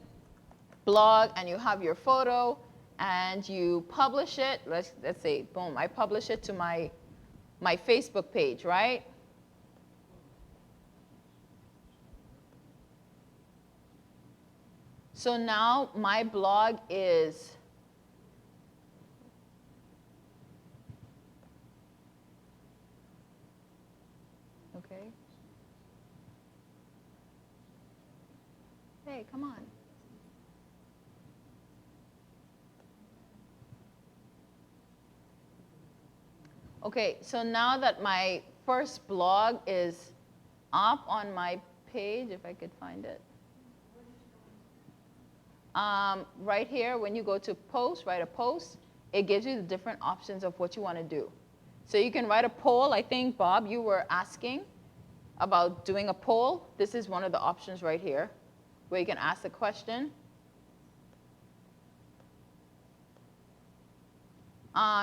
A: blog, and you have your photo, and you publish it. Let's say, boom, I publish it to my Facebook page, right? So now my blog is okay. Hey, come on. Okay, so now that my first blog is up on my page, if I could find it. Right here, when you go to post, write a post, it gives you the different options of what you want to do. So you can write a poll. I think, Bob, you were asking about doing a poll. This is one of the options right here, where you can ask a question.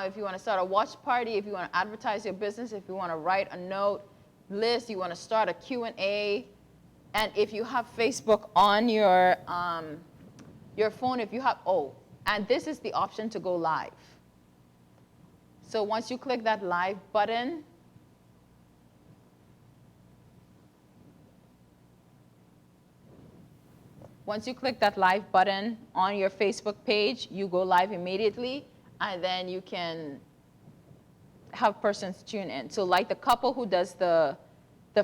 A: If you want to start a watch party, if you want to advertise your business, if you want to write a note list, you want to start a Q&A, and if you have Facebook on your phone, if you have, and this is the option to go live. So once you click that live button, on your Facebook page, you go live immediately, and then you can have persons tune in. So like the couple who does the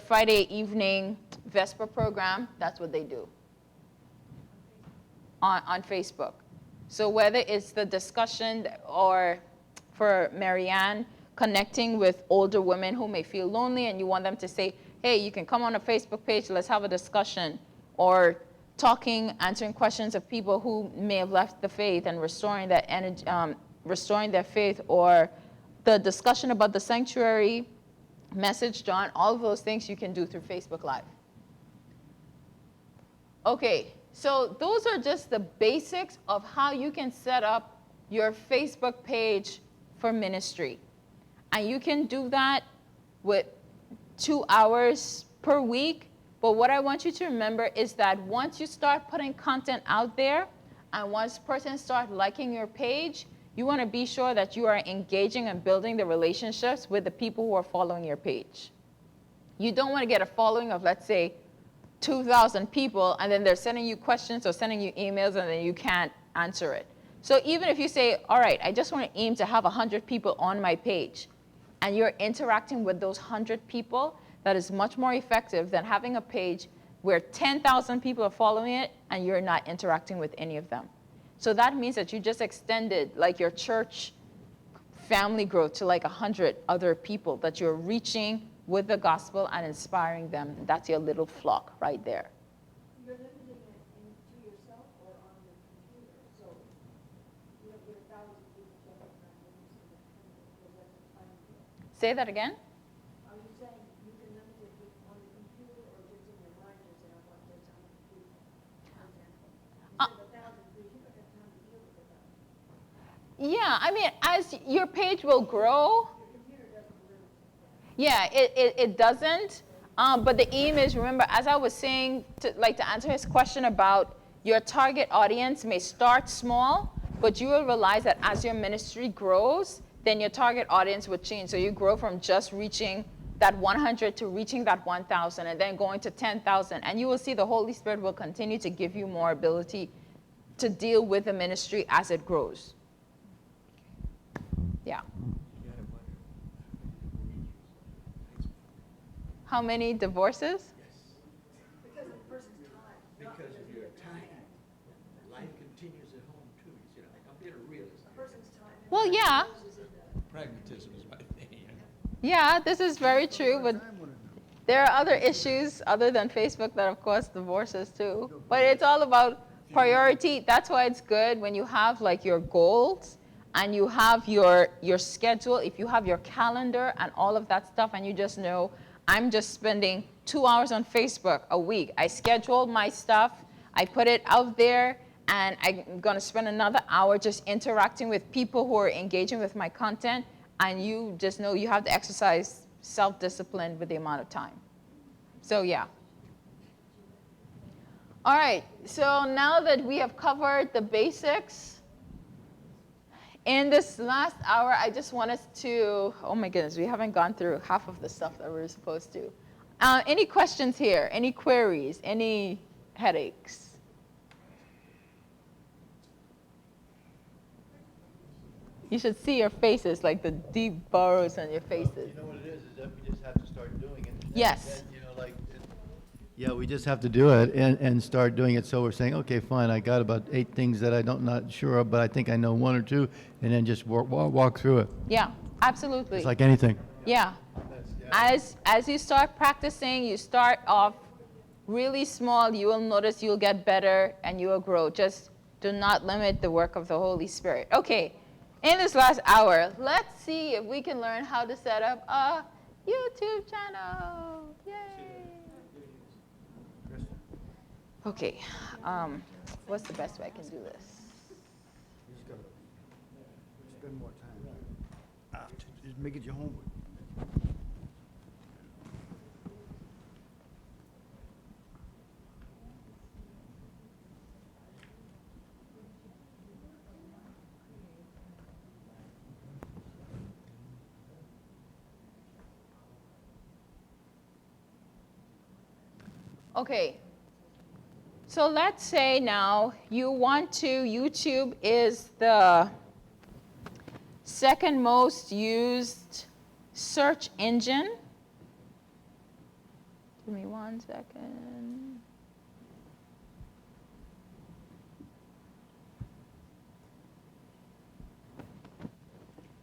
A: Friday evening Vesper program, that's what they do on Facebook. So whether it's the discussion, or for Marianne, connecting with older women who may feel lonely, and you want them to say, hey, you can come on a Facebook page, let's have a discussion, or answering questions of people who may have left the faith and restoring that energy, restoring their faith, or the discussion about the sanctuary, message, John, all of those things you can do through Facebook Live. Okay, so those are just the basics of how you can set up your Facebook page for ministry. And you can do that with 2 hours per week. But what I want you to remember is that once you start putting content out there, and once persons start liking your page, you want to be sure that you are engaging and building the relationships with the people who are following your page. You don't want to get a following of, let's say, 2,000 people, and then they're sending you questions or sending you emails, and then you can't answer it. So even if you say, all right, I just want to aim to have 100 people on my page, and you're interacting with those 100 people, that is much more effective than having a page where 10,000 people are following it, and you're not interacting with any of them. So that means that you just extended like your church family growth to like 100 other people that you're reaching with the gospel and inspiring them. That's your little flock right there.
E: You're limiting it to yourself or on the computer, so you don't get 1,000 people jumping around because that's a time deal.
A: Say that again?
E: Are you saying you can limit it on the computer or just in your mind, just say, I want this on the computer, for example? Instead of 1,000 people, you don't have time to deal with it.
A: Yeah, I mean, as your page will grow, yeah, it doesn't. But the aim is, remember, as I was saying, to answer his question about your target audience may start small, but you will realize that as your ministry grows, then your target audience would change. So you grow from just reaching that 100 to reaching that 1,000, and then going to 10,000. And you will see the Holy Spirit will continue to give you more ability to deal with the ministry as it grows. Yeah. How many divorces?
E: Because of the person's time.
B: Because of your time. Life continues at home too, you know. I'm being a realist.
E: Person's time.
A: Well, yeah.
B: Pragmatism is my thing, you know.
A: Yeah, this is very true, but
C: Time with it.
A: there are other issues other than Facebook that, of course, divorces too. But it's all about priority. That's why it's good when you have like your goals and you have your schedule. If you have your calendar and all of that stuff, and you just know, I'm just spending 2 hours on Facebook a week. I schedule my stuff. I put it out there, and I'm going to spend another hour just interacting with people who are engaging with my content. And you just know you have to exercise self-discipline with the amount of time. So yeah. All right, so now that we have covered the basics, in this last hour, I just want us to, oh my goodness, we haven't gone through half of the stuff that we're supposed to. Any questions here? Any queries? Any headaches? You should see your faces, like the deep burrows on your faces.
F: You know what it is that we just have to start doing it.
A: Yes.
F: And, you know, like, yeah, we just have to do it and start doing it. So we're saying, okay, fine, I got about 8 things that I'm not sure of, but I think I know 1 or 2, and then just walk through it.
A: Yeah, absolutely.
F: It's like anything.
A: Yeah. As you start practicing, you start off really small, you will notice you'll get better and you will grow. Just do not limit the work of the Holy Spirit. Okay, in this last hour, let's see if we can learn how to set up a YouTube channel. Yay! Okay, what's the best way I can do this?
C: You just gotta spend more time. Just make it your homework.
A: Okay, so let's say now you want to, YouTube is the second most used search engine. Give me 1 second.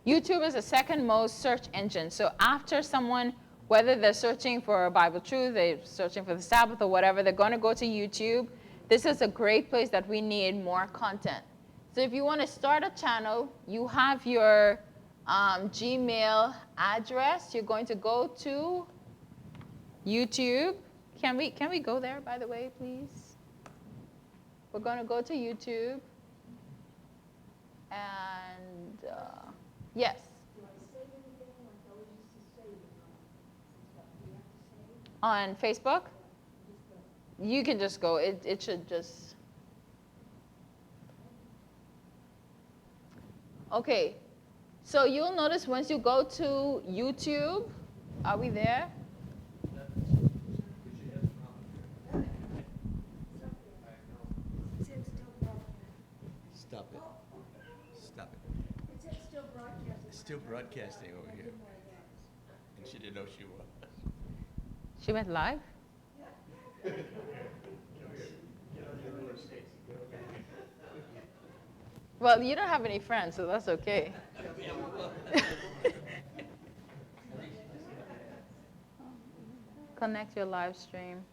A: YouTube is the second most search engine. So after someone, whether they're searching for a Bible truth, they're searching for the Sabbath or whatever, they're going to go to YouTube. This is a great place that we need more content. So if you want to start a channel, you have your Gmail address. You're going to go to YouTube. Can we go there, by the way, please? We're going to go to YouTube. And yes.
E: Do I save anything like I always used to save stuff? Do you have to save?
A: On Facebook? You can just go. It should just. Okay. So you'll notice once you go to YouTube, are we there?
E: It said still broadcasting.
B: Stop it. Stop it.
E: It said still broadcasting.
B: It's still broadcasting over here. And she didn't know she was.
A: She went live? Well, you don't have any friends, so that's okay. Connect your live stream.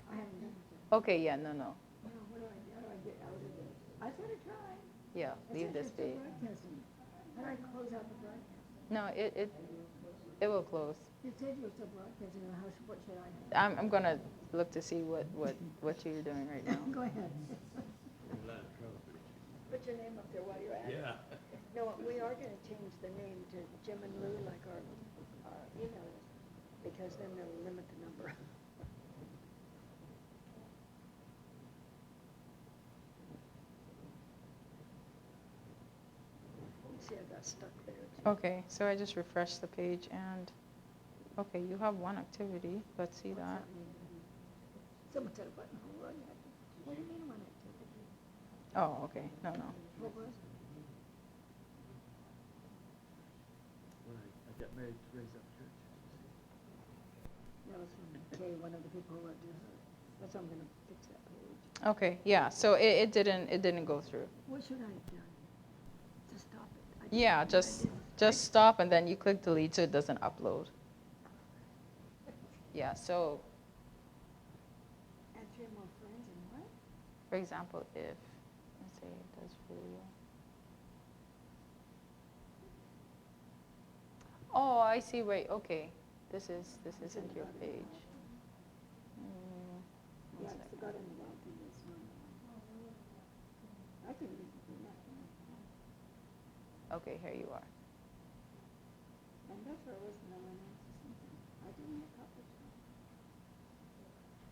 A: Okay, yeah, no.
E: How do I get out of it? I said I tried.
A: Yeah, leave this page.
E: How do I close out the broadcast?
A: No, it will close.
E: You said you were still broadcasting, what should I have?
A: I'm gonna look to see what you're doing right now.
E: Go ahead. Put your name up there while you're at it.
F: Yeah.
E: No, we are gonna change the name to Jim and Lou, like our email is, because then they'll limit the number. See, I got stuck there. too.
A: Okay, so I just refreshed the page and, okay, you have one activity. Let's see that.
E: Someone said a button, what do you mean one activity?
A: Oh, okay, no.
E: What was it?
F: When I got married to raise up church.
E: That was from Kay, one of the people who went to her. That's why I'm gonna fix that page.
A: Okay, yeah, so it didn't go through.
E: What should I have done to stop it? I didn't-
A: Yeah,
E: I
A: just
E: didn't-
A: stop and then you click delete so it doesn't upload. Yeah, so
E: Add 3 more friends and what?
A: for example, if, let's say it does video. Oh, I see, wait, okay. This isn't your page.
E: Yeah,
A: One
E: I
A: second.
E: forgot about this one. I can read it, not
A: Okay, here you are.
E: And that's where I was when I went into something. I didn't make copies.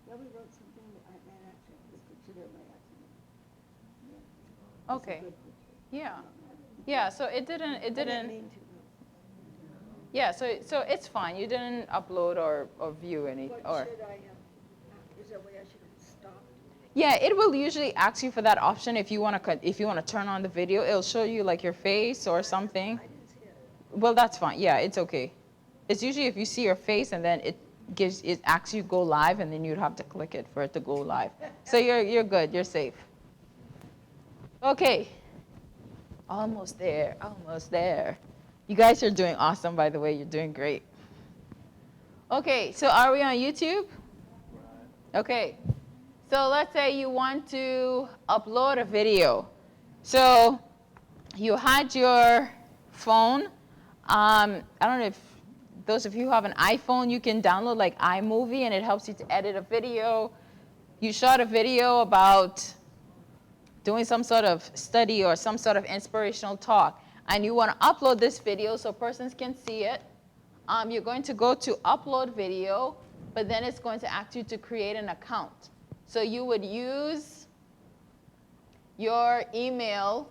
E: Yeah, we wrote something that I ran actually this picture there by accident. Yeah. It's a
A: Okay.
E: good picture.
A: Yeah. Yeah, so it didn't
E: I didn't mean to.
A: yeah, so it's fine. You didn't upload or view any
E: What
A: or
E: should I have, is there a way I should have stopped?
A: yeah, it will usually ask you for that option if you want to turn on the video. It'll show you like your face or something.
E: I didn't see it.
A: Well, that's fine. Yeah, it's okay. It's usually if you see your face and then it asks you go live and then you'd have to click it for it to go live. So you're good. You're safe. Okay. Almost there. Almost there. You guys are doing awesome, by the way. You're doing great. Okay, so are we on YouTube? Okay. So let's say you want to upload a video. So you had your phone. I don't know if those of you who have an iPhone, you can download like iMovie and it helps you to edit a video. You shot a video about doing some sort of study or some sort of inspirational talk, and you want to upload this video so persons can see it. You're going to go to upload video, but then it's going to ask you to create an account. So you would use your email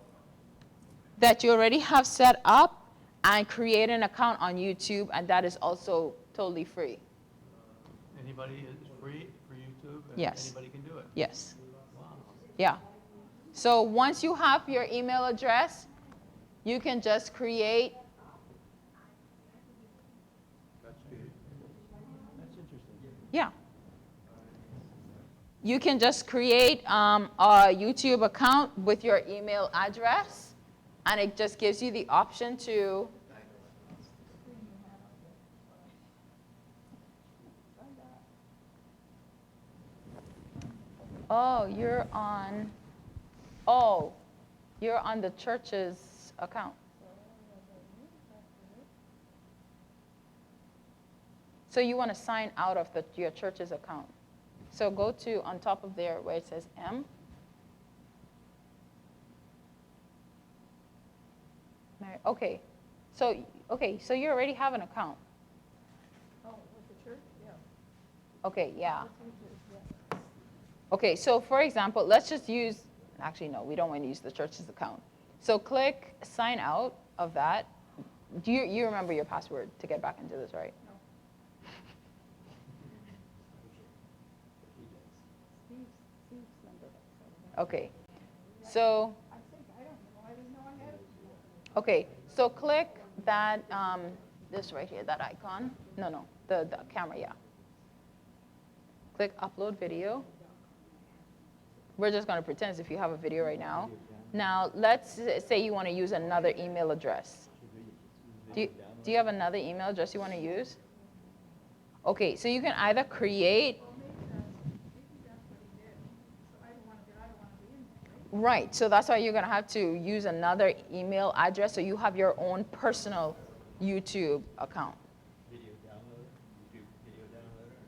A: that you already have set up and create an account on YouTube, and that is also totally free.
F: Anybody is free for YouTube? And
A: Yes.
F: Anybody can do it?
A: Yes.
F: Wow.
A: Yeah. So once you have your email address, you can just create.
F: That's interesting.
A: Yeah. You can just create a YouTube account with your email address, and it just gives you the option to. Oh, you're on. Oh, you're on the church's account. So you want to sign out of your church's account. So go to on top of there where it says M. Okay. So you already have an account.
H: Oh, with the church? Yeah.
A: Okay, yeah.
H: With YouTube, yeah.
A: Okay, so for example, let's just use, actually no, we don't want to use the church's account. So click sign out of that. Do you remember your password to get back into this, right?
H: No. Steve's number.
A: Okay. So,
H: I think, I don't know, I didn't know I had it.
A: okay, so click that, this right here, that icon. No, the camera, yeah. Click upload video. We're just going to pretend as if you have a video right now. Now, let's say you want to use another email address. Do you have another email address you want to use? Okay, so you can either create. Right, so that's why you're going to have to use another email address so you have your own personal YouTube account.
F: Video downloader? YouTube video downloader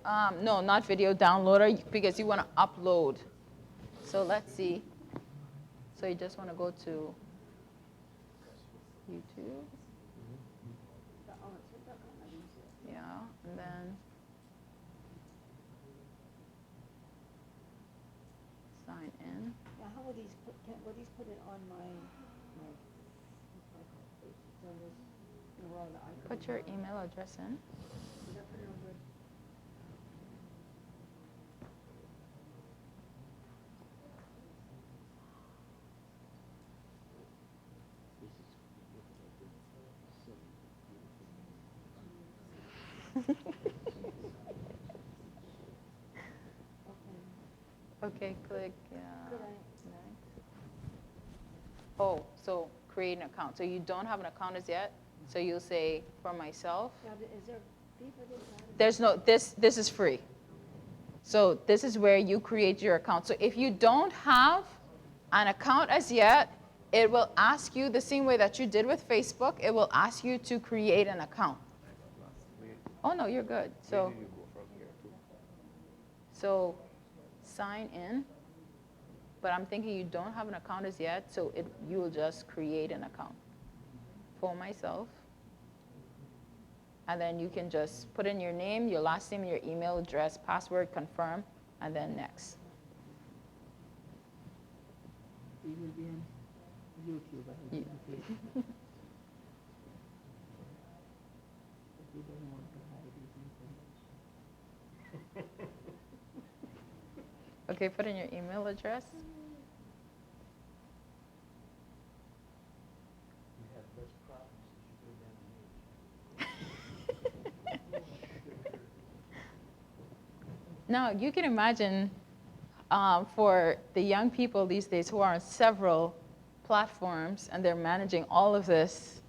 F: or not?
A: No, not video downloader because you want to upload. So let's see. So you just want to go to YouTube. Yeah, and then sign in.
E: Now, how will these will these put it on my on this, where all the icons
A: Put your
E: are?
A: email address in.
E: Did I put it on the-
A: Okay, click,
H: Could I,
A: next. Oh, so create an account. So you don't have an account as yet? So you'll say, for myself.
H: now, is there a fee for this? How does-
A: There's no, this is free. So this is where you create your account. So if you don't have an account as yet, it will ask you the same way that you did with Facebook. It will ask you to create an account. Oh no, you're good.
F: Where do you go from here to?
A: So sign in. But I'm thinking you don't have an account as yet, so you will just create an account for myself. And then you can just put in your name, your last name, your email address, password, confirm, and then next.
F: We will be on YouTube. I will be on Facebook. But we don't want to hide his information.
A: Okay, put in your email address.
F: We have less problems if you go down the age.
A: Now, you can imagine for the young people these days who are on several platforms and they're managing all of this.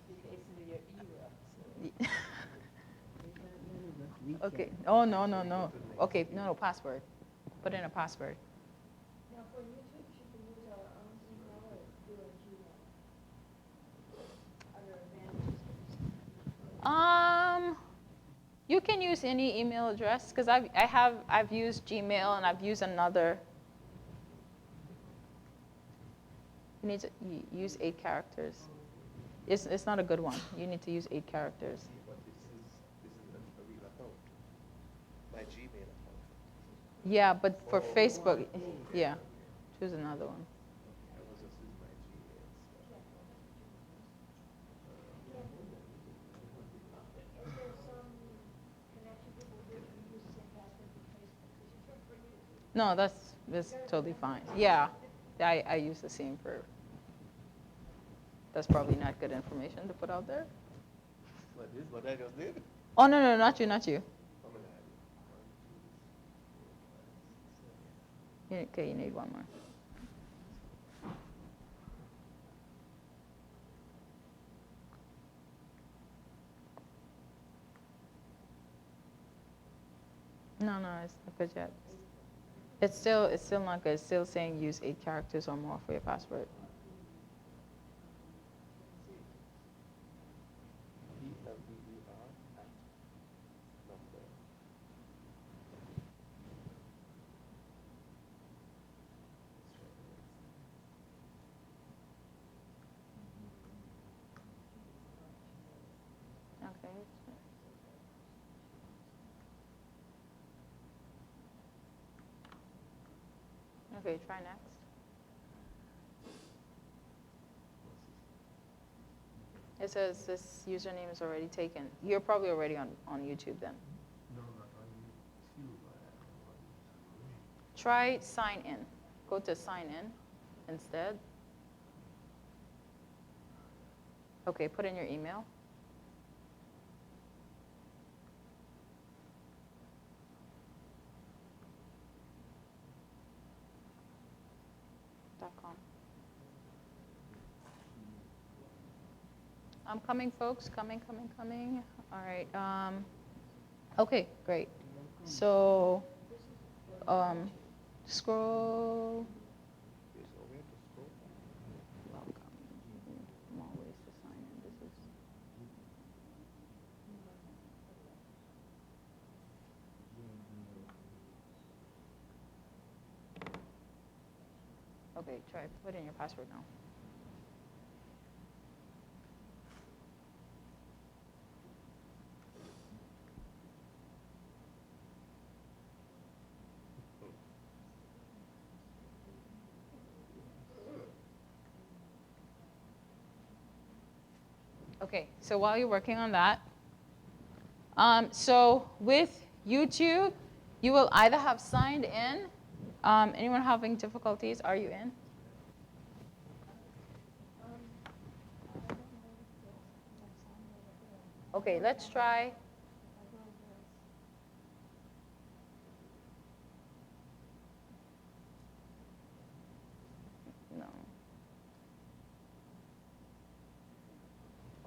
A: Okay. Oh, no, no, no. Okay, no, password. Put in a password.
E: Now, for YouTube, she can use our own email or do a Gmail. Other advantages.
A: You can use any email address because I've used Gmail and I've used another. You need to use 8 characters. It's not a good one. You need to use 8 characters.
F: But this is a real account. My Gmail account.
A: Yeah, but for Facebook, yeah, choose another one.
F: I was just using my Gmail.
E: Is there some connection people do if you use the same password for Facebook? Because you took for YouTube.
A: No, that's totally fine. Yeah, I use the same for. That's probably not good information to put out there.
F: But this is what I just did.
A: Oh, no, no, not you, not you.
F: How many I did? 1, 2, 3, 4, 5, 6, 7.
A: Okay, you need one more. No, no, it's not good yet. It's still not good. It's still saying use 8 characters or more for your password.
F: BLEER at number.
A: Okay. Okay, try next. It says this username is already taken. You're probably already on YouTube then.
F: No, not on YouTube.
A: Try sign in. Go to sign in instead. Okay, put in your email. .com. I'm coming, folks. Coming. All right. Okay, great. So, scroll.
F: Yes, so we have to scroll down.
A: Welcome. More ways to sign in. This is. Okay, try put in your password now. Okay, so while you're working on that, so with YouTube, you will either have signed in. Anyone having difficulties? Are you in? Okay, let's try.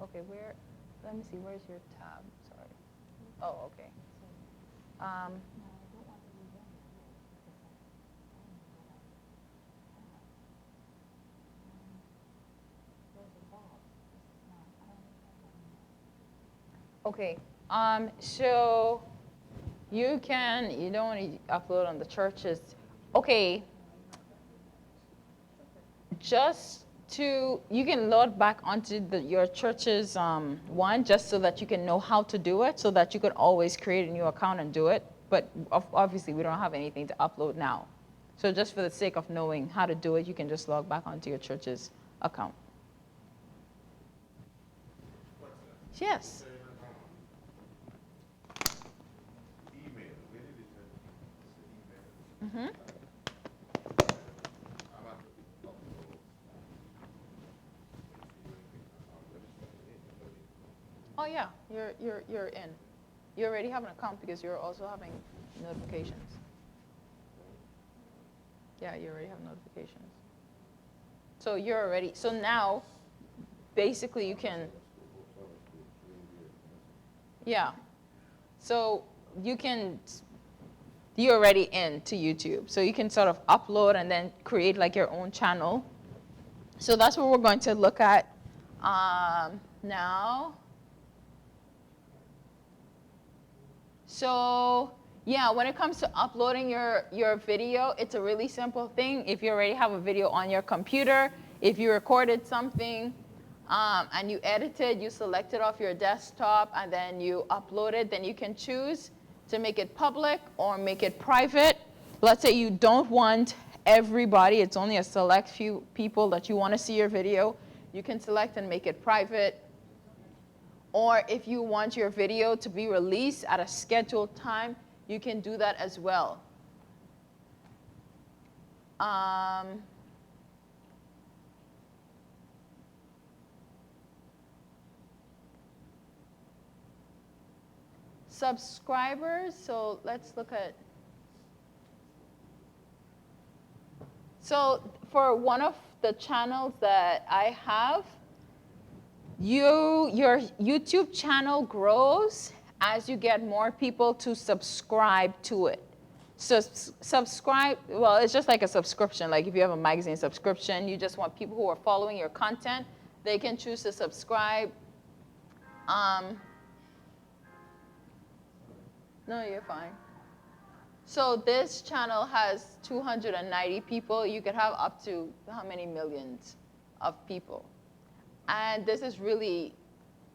A: Okay, let me see, where's your tab? Sorry. Oh, okay. Um, Okay, so you don't want to upload on the churches. Okay, you can load back onto your church's one just so that you can know how to do it, so that you can always create a new account and do it. But obviously, we don't have anything to upload now. So just for the sake of knowing how to do it, you can just log back onto your church's account. Yes.
J: Email, where did it turn? It's an email.
A: Mm-hmm.
J: I'm at the upload.
A: Oh yeah, you're in. You already have an account because you're also having notifications. Yeah, you already have notifications. So now, basically you can, yeah. So you're already into YouTube. So you can sort of upload and then create like your own channel. So that's what we're going to look at now. So yeah, when it comes to uploading your video, it's a really simple thing. If you already have a video on your computer, if you recorded something and you edited, you select it off your desktop and then you upload it, then you can choose to make it public or make it private. Let's say you don't want everybody, it's only a select few people that you want to see your video. You can select and make it private. Or if you want your video to be released at a scheduled time, you can do that as well. Subscribers, so let's look at. So for one of the channels that I have, your YouTube channel grows as you get more people to subscribe to it. So subscribe, well, it's just like a subscription. Like if you have a magazine subscription, you just want people who are following your content, they can choose to subscribe. No, you're fine. So this channel has 290 people. You could have up to how many millions of people? And this is really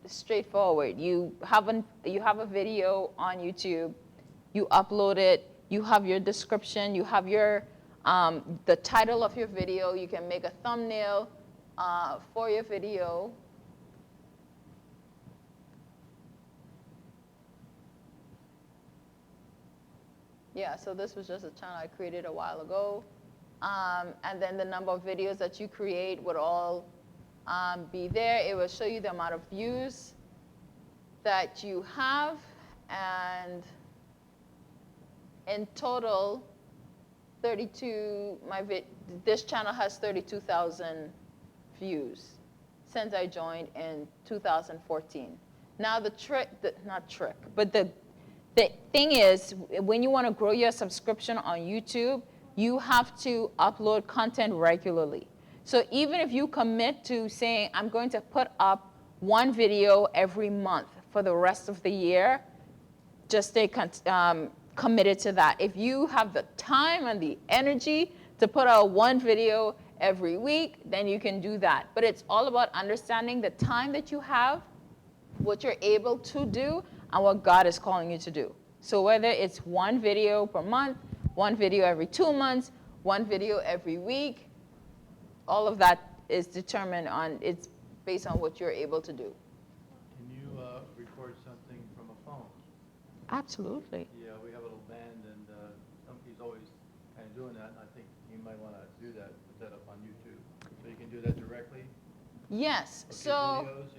A: straightforward. You have a video on YouTube, you upload it, you have your description, you have your the title of your video. You can make a thumbnail for your video. Yeah, so this was just a channel I created a while ago. And then the number of videos that you create would all be there. It will show you the amount of views that you have. And in total, this channel has 32,000 views since I joined in 2014. Now the thing is, when you want to grow your subscription on YouTube, you have to upload content regularly. So even if you commit to saying, I'm going to put up one video every month for the rest of the year, just stay committed to that. If you have the time and the energy to put out one video every week, then you can do that. But it's all about understanding the time that you have, what you're able to do, and what God is calling you to do. So whether it's one video per month, one video every 2 months, one video every week, all of that is determined it's based on what you're able to do.
F: Can you record something from a phone?
A: Absolutely.
F: Yeah, we have a little band, and somebody's always kind of doing that, and I think you might want to do that, put that up on YouTube. So you can do that directly?
A: Yes,
F: Okay,
A: so.
F: videos,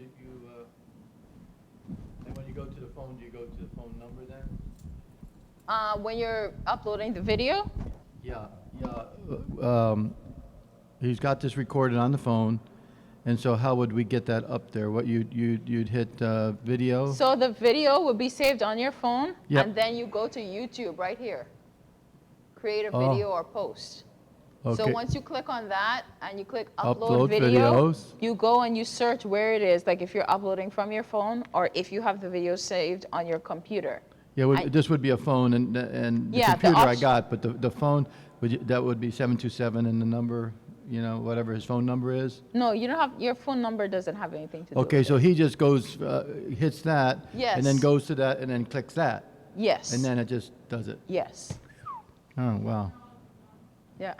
F: and when you go to the phone, do you go to the phone number then?
A: When you're uploading the video?
F: Yeah. He's got this recorded on the phone,
K: And so how would we get that up there? What you'd hit video?
A: So the video will be saved on your phone,
K: Yep.
A: and then you go to YouTube right here. Create a
K: Oh.
A: video or post. So
K: Okay.
A: once you click on that and you click
K: Upload
A: upload video,
K: videos.
A: you go and you search where it is, like if you're uploading from your phone or if you have the video saved on your computer.
K: Yeah,
A: I-
K: this would be a phone, and the
A: Yeah, the
K: computer I
A: option-
K: got, but the phone, that would be 727 and the number, whatever his phone number is.
A: No, you don't have, your phone number doesn't have anything to do
K: Okay,
A: with
K: so
A: it.
K: he just goes, hits that. And then
A: Yes.
K: goes to that and then clicks that.
A: Yes.
K: And then it just does it.
A: Yes.
K: Oh, wow.
A: Yeah.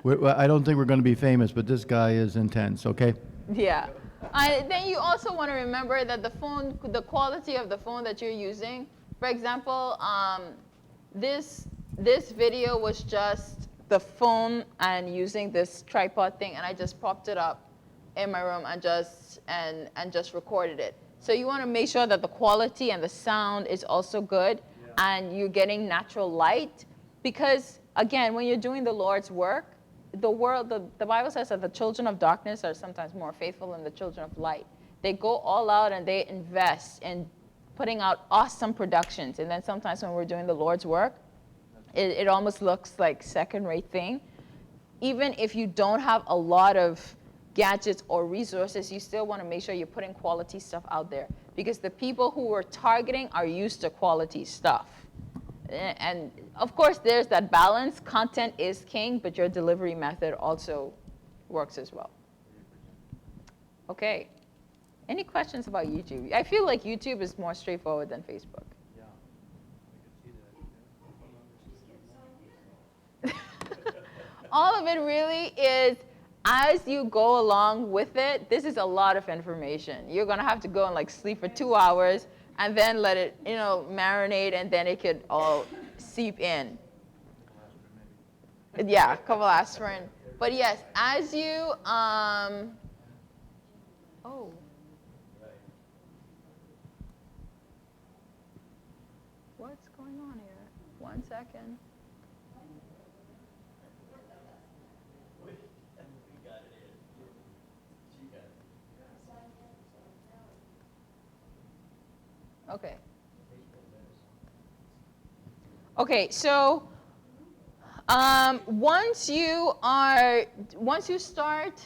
K: I don't think we're going to be famous, but this guy is intense, okay?
A: Yeah. Then you also want to remember that the quality of the phone that you're using, for example, this video was just the phone and using this tripod thing, and I just propped it up in my room and just recorded it. So you want to make sure that the quality and the sound is also good, and you're getting natural light, because again, when you're doing the Lord's work, the Bible says that the children of darkness are sometimes more faithful than the children of light. They go all out and they invest in putting out awesome productions. And then sometimes when we're doing the Lord's work, it almost looks like second-rate thing. Even if you don't have a lot of gadgets or resources, you still want to make sure you're putting quality stuff out there, because the people who we're targeting are used to quality stuff. And of course, there's that balance. Content is king, but your delivery method also works as well. Okay. Any questions about YouTube? I feel like YouTube is more straightforward than Facebook. All of it really is, as you go along with it, this is a lot of information. You're going to have to go and like sleep for 2 hours and then let it, marinate, and then it could all seep in. Yeah, a couple aspirin. But yes, as you, what's going on here? 1 second. Okay. Okay, so once you start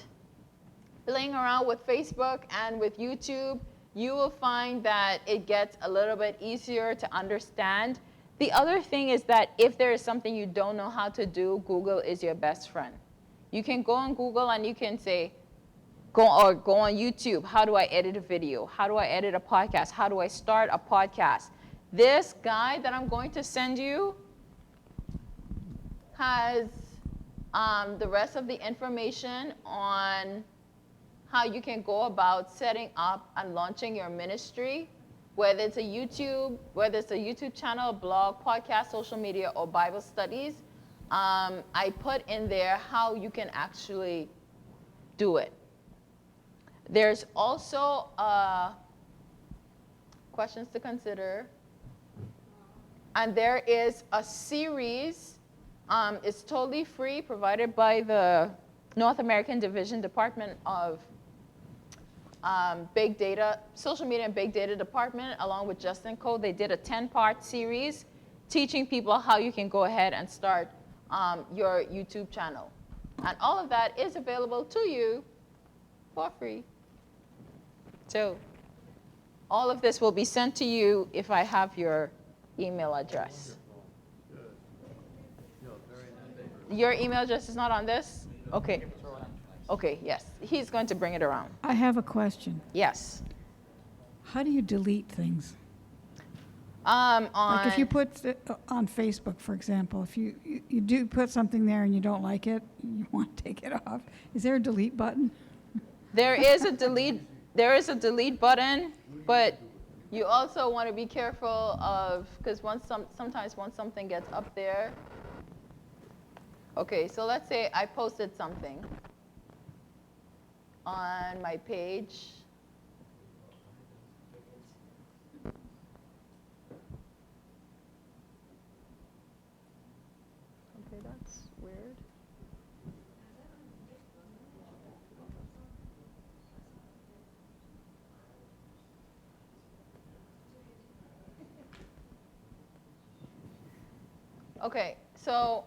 A: playing around with Facebook and with YouTube, you will find that it gets a little bit easier to understand. The other thing is that if there is something you don't know how to do, Google is your best friend. You can go on Google and you can say, go on YouTube, how do I edit a video? How do I edit a podcast? How do I start a podcast? This guide that I'm going to send you has the rest of the information on how you can go about setting up and launching your ministry, whether it's a YouTube channel, a blog, podcast, social media, or Bible studies. I put in there how you can actually do it. There's also questions to consider. And there is a series, it's totally free, provided by the North American Division Department of Big Data, Social Media and Big Data Department, along with Justin Cole. They did a 10-part series teaching people how you can go ahead and start your YouTube channel. And all of that is available to you for free. So all of this will be sent to you if I have your email address. Your email address is not on this? Okay. Okay, yes. He's going to bring it around.
D: I have a question.
A: Yes.
D: How do you delete things?
A: On
D: Like if you put it on Facebook, for example, if you do put something there and you don't like it, you want to take it off. Is there a delete button?
A: There is a delete button, but you also want to be careful of, because sometimes once something gets up there. Okay, so let's say I posted something on my page. Okay, that's weird. Okay, so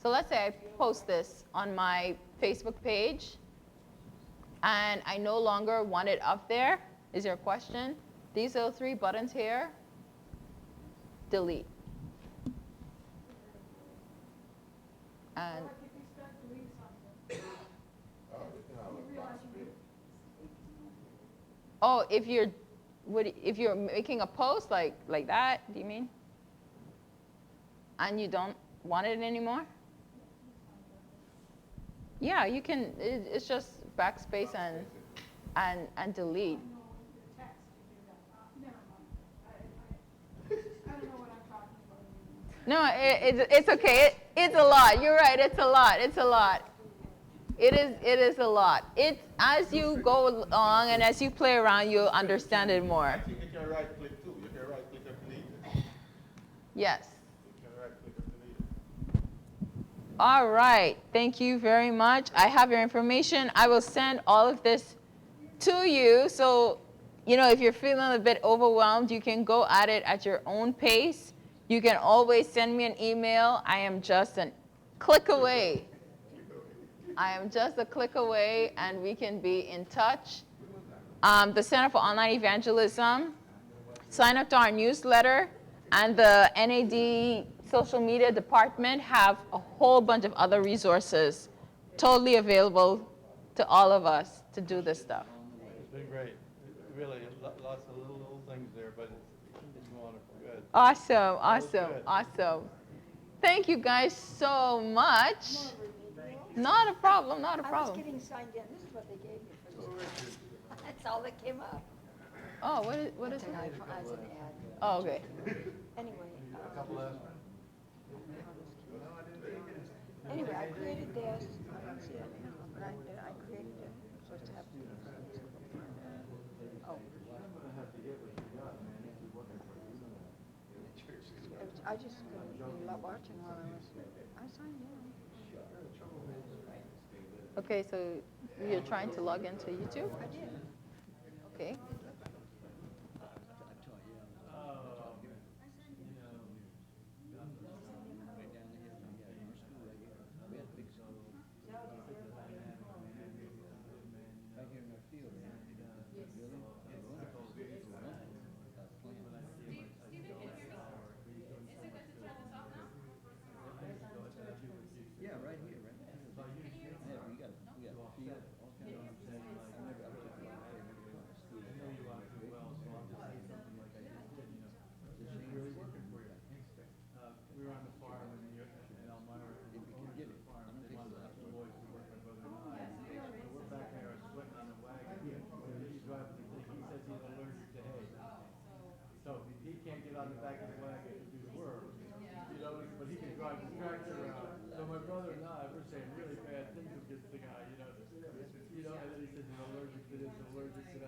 A: let's say I post this on my Facebook page and I no longer want it up there. Is your question? These little three buttons here, delete. And oh, if you're making a post like that, do you mean? And you don't want it anymore? Yeah, you can. It's just backspace and delete. No, it's okay. It's a lot. You're right. It's a lot. It's a lot. It is a lot. It's as you go along and as you play around, you'll understand it more.
J: You can right click too. You can right click and delete it.
A: Yes.
J: You can right click and delete it.
A: All right. Thank you very much. I have your information. I will send all of this to you. So, if you're feeling a bit overwhelmed, you can go at it at your own pace. You can always send me an email. I am just a click away. I am just a click away, and we can be in touch. The Center for Online Evangelism, sign up to our newsletter, and the NAD social media department have a whole bunch of other resources totally available to all of us to do this stuff.
K: It's been great. Really, lots of little things there, but it's wonderful. Good.
A: Awesome, awesome, awesome. Thank you guys so much. Not a problem, not a
E: I was
A: problem.
E: getting signed in. This is what they gave me for this. That's all that came up.
A: Oh, what is it?
E: As an ad.
A: Oh, okay.
E: Anyway.
K: A couple of.
E: Anyway, I created this. I don't see it now, but I created it. I'm supposed to have. Oh. I just couldn't be watching while I signed in.
A: Okay, so you're trying to log into YouTube?
E: I did.
A: Okay.
B: Yeah, right here, right? Yeah, we got a field, all kinds of things. I never upset my school. I know you want to do well, so I'm just saying something like I just did, This ain't really working for you.
K: We were on the farm in Elmira, and
B: If you can get it, I don't think
K: one of
B: so.
K: the boys who worked with Brother and I, and we're back there sweating on the wagon. He's driving the thing. He says he's allergic to hay. So he can't get on the back of the wagon to do the work, but he can drive the tractor around. So my brother and I, we're saying really bad things against the guy, and then he says he's allergic to this, allergic to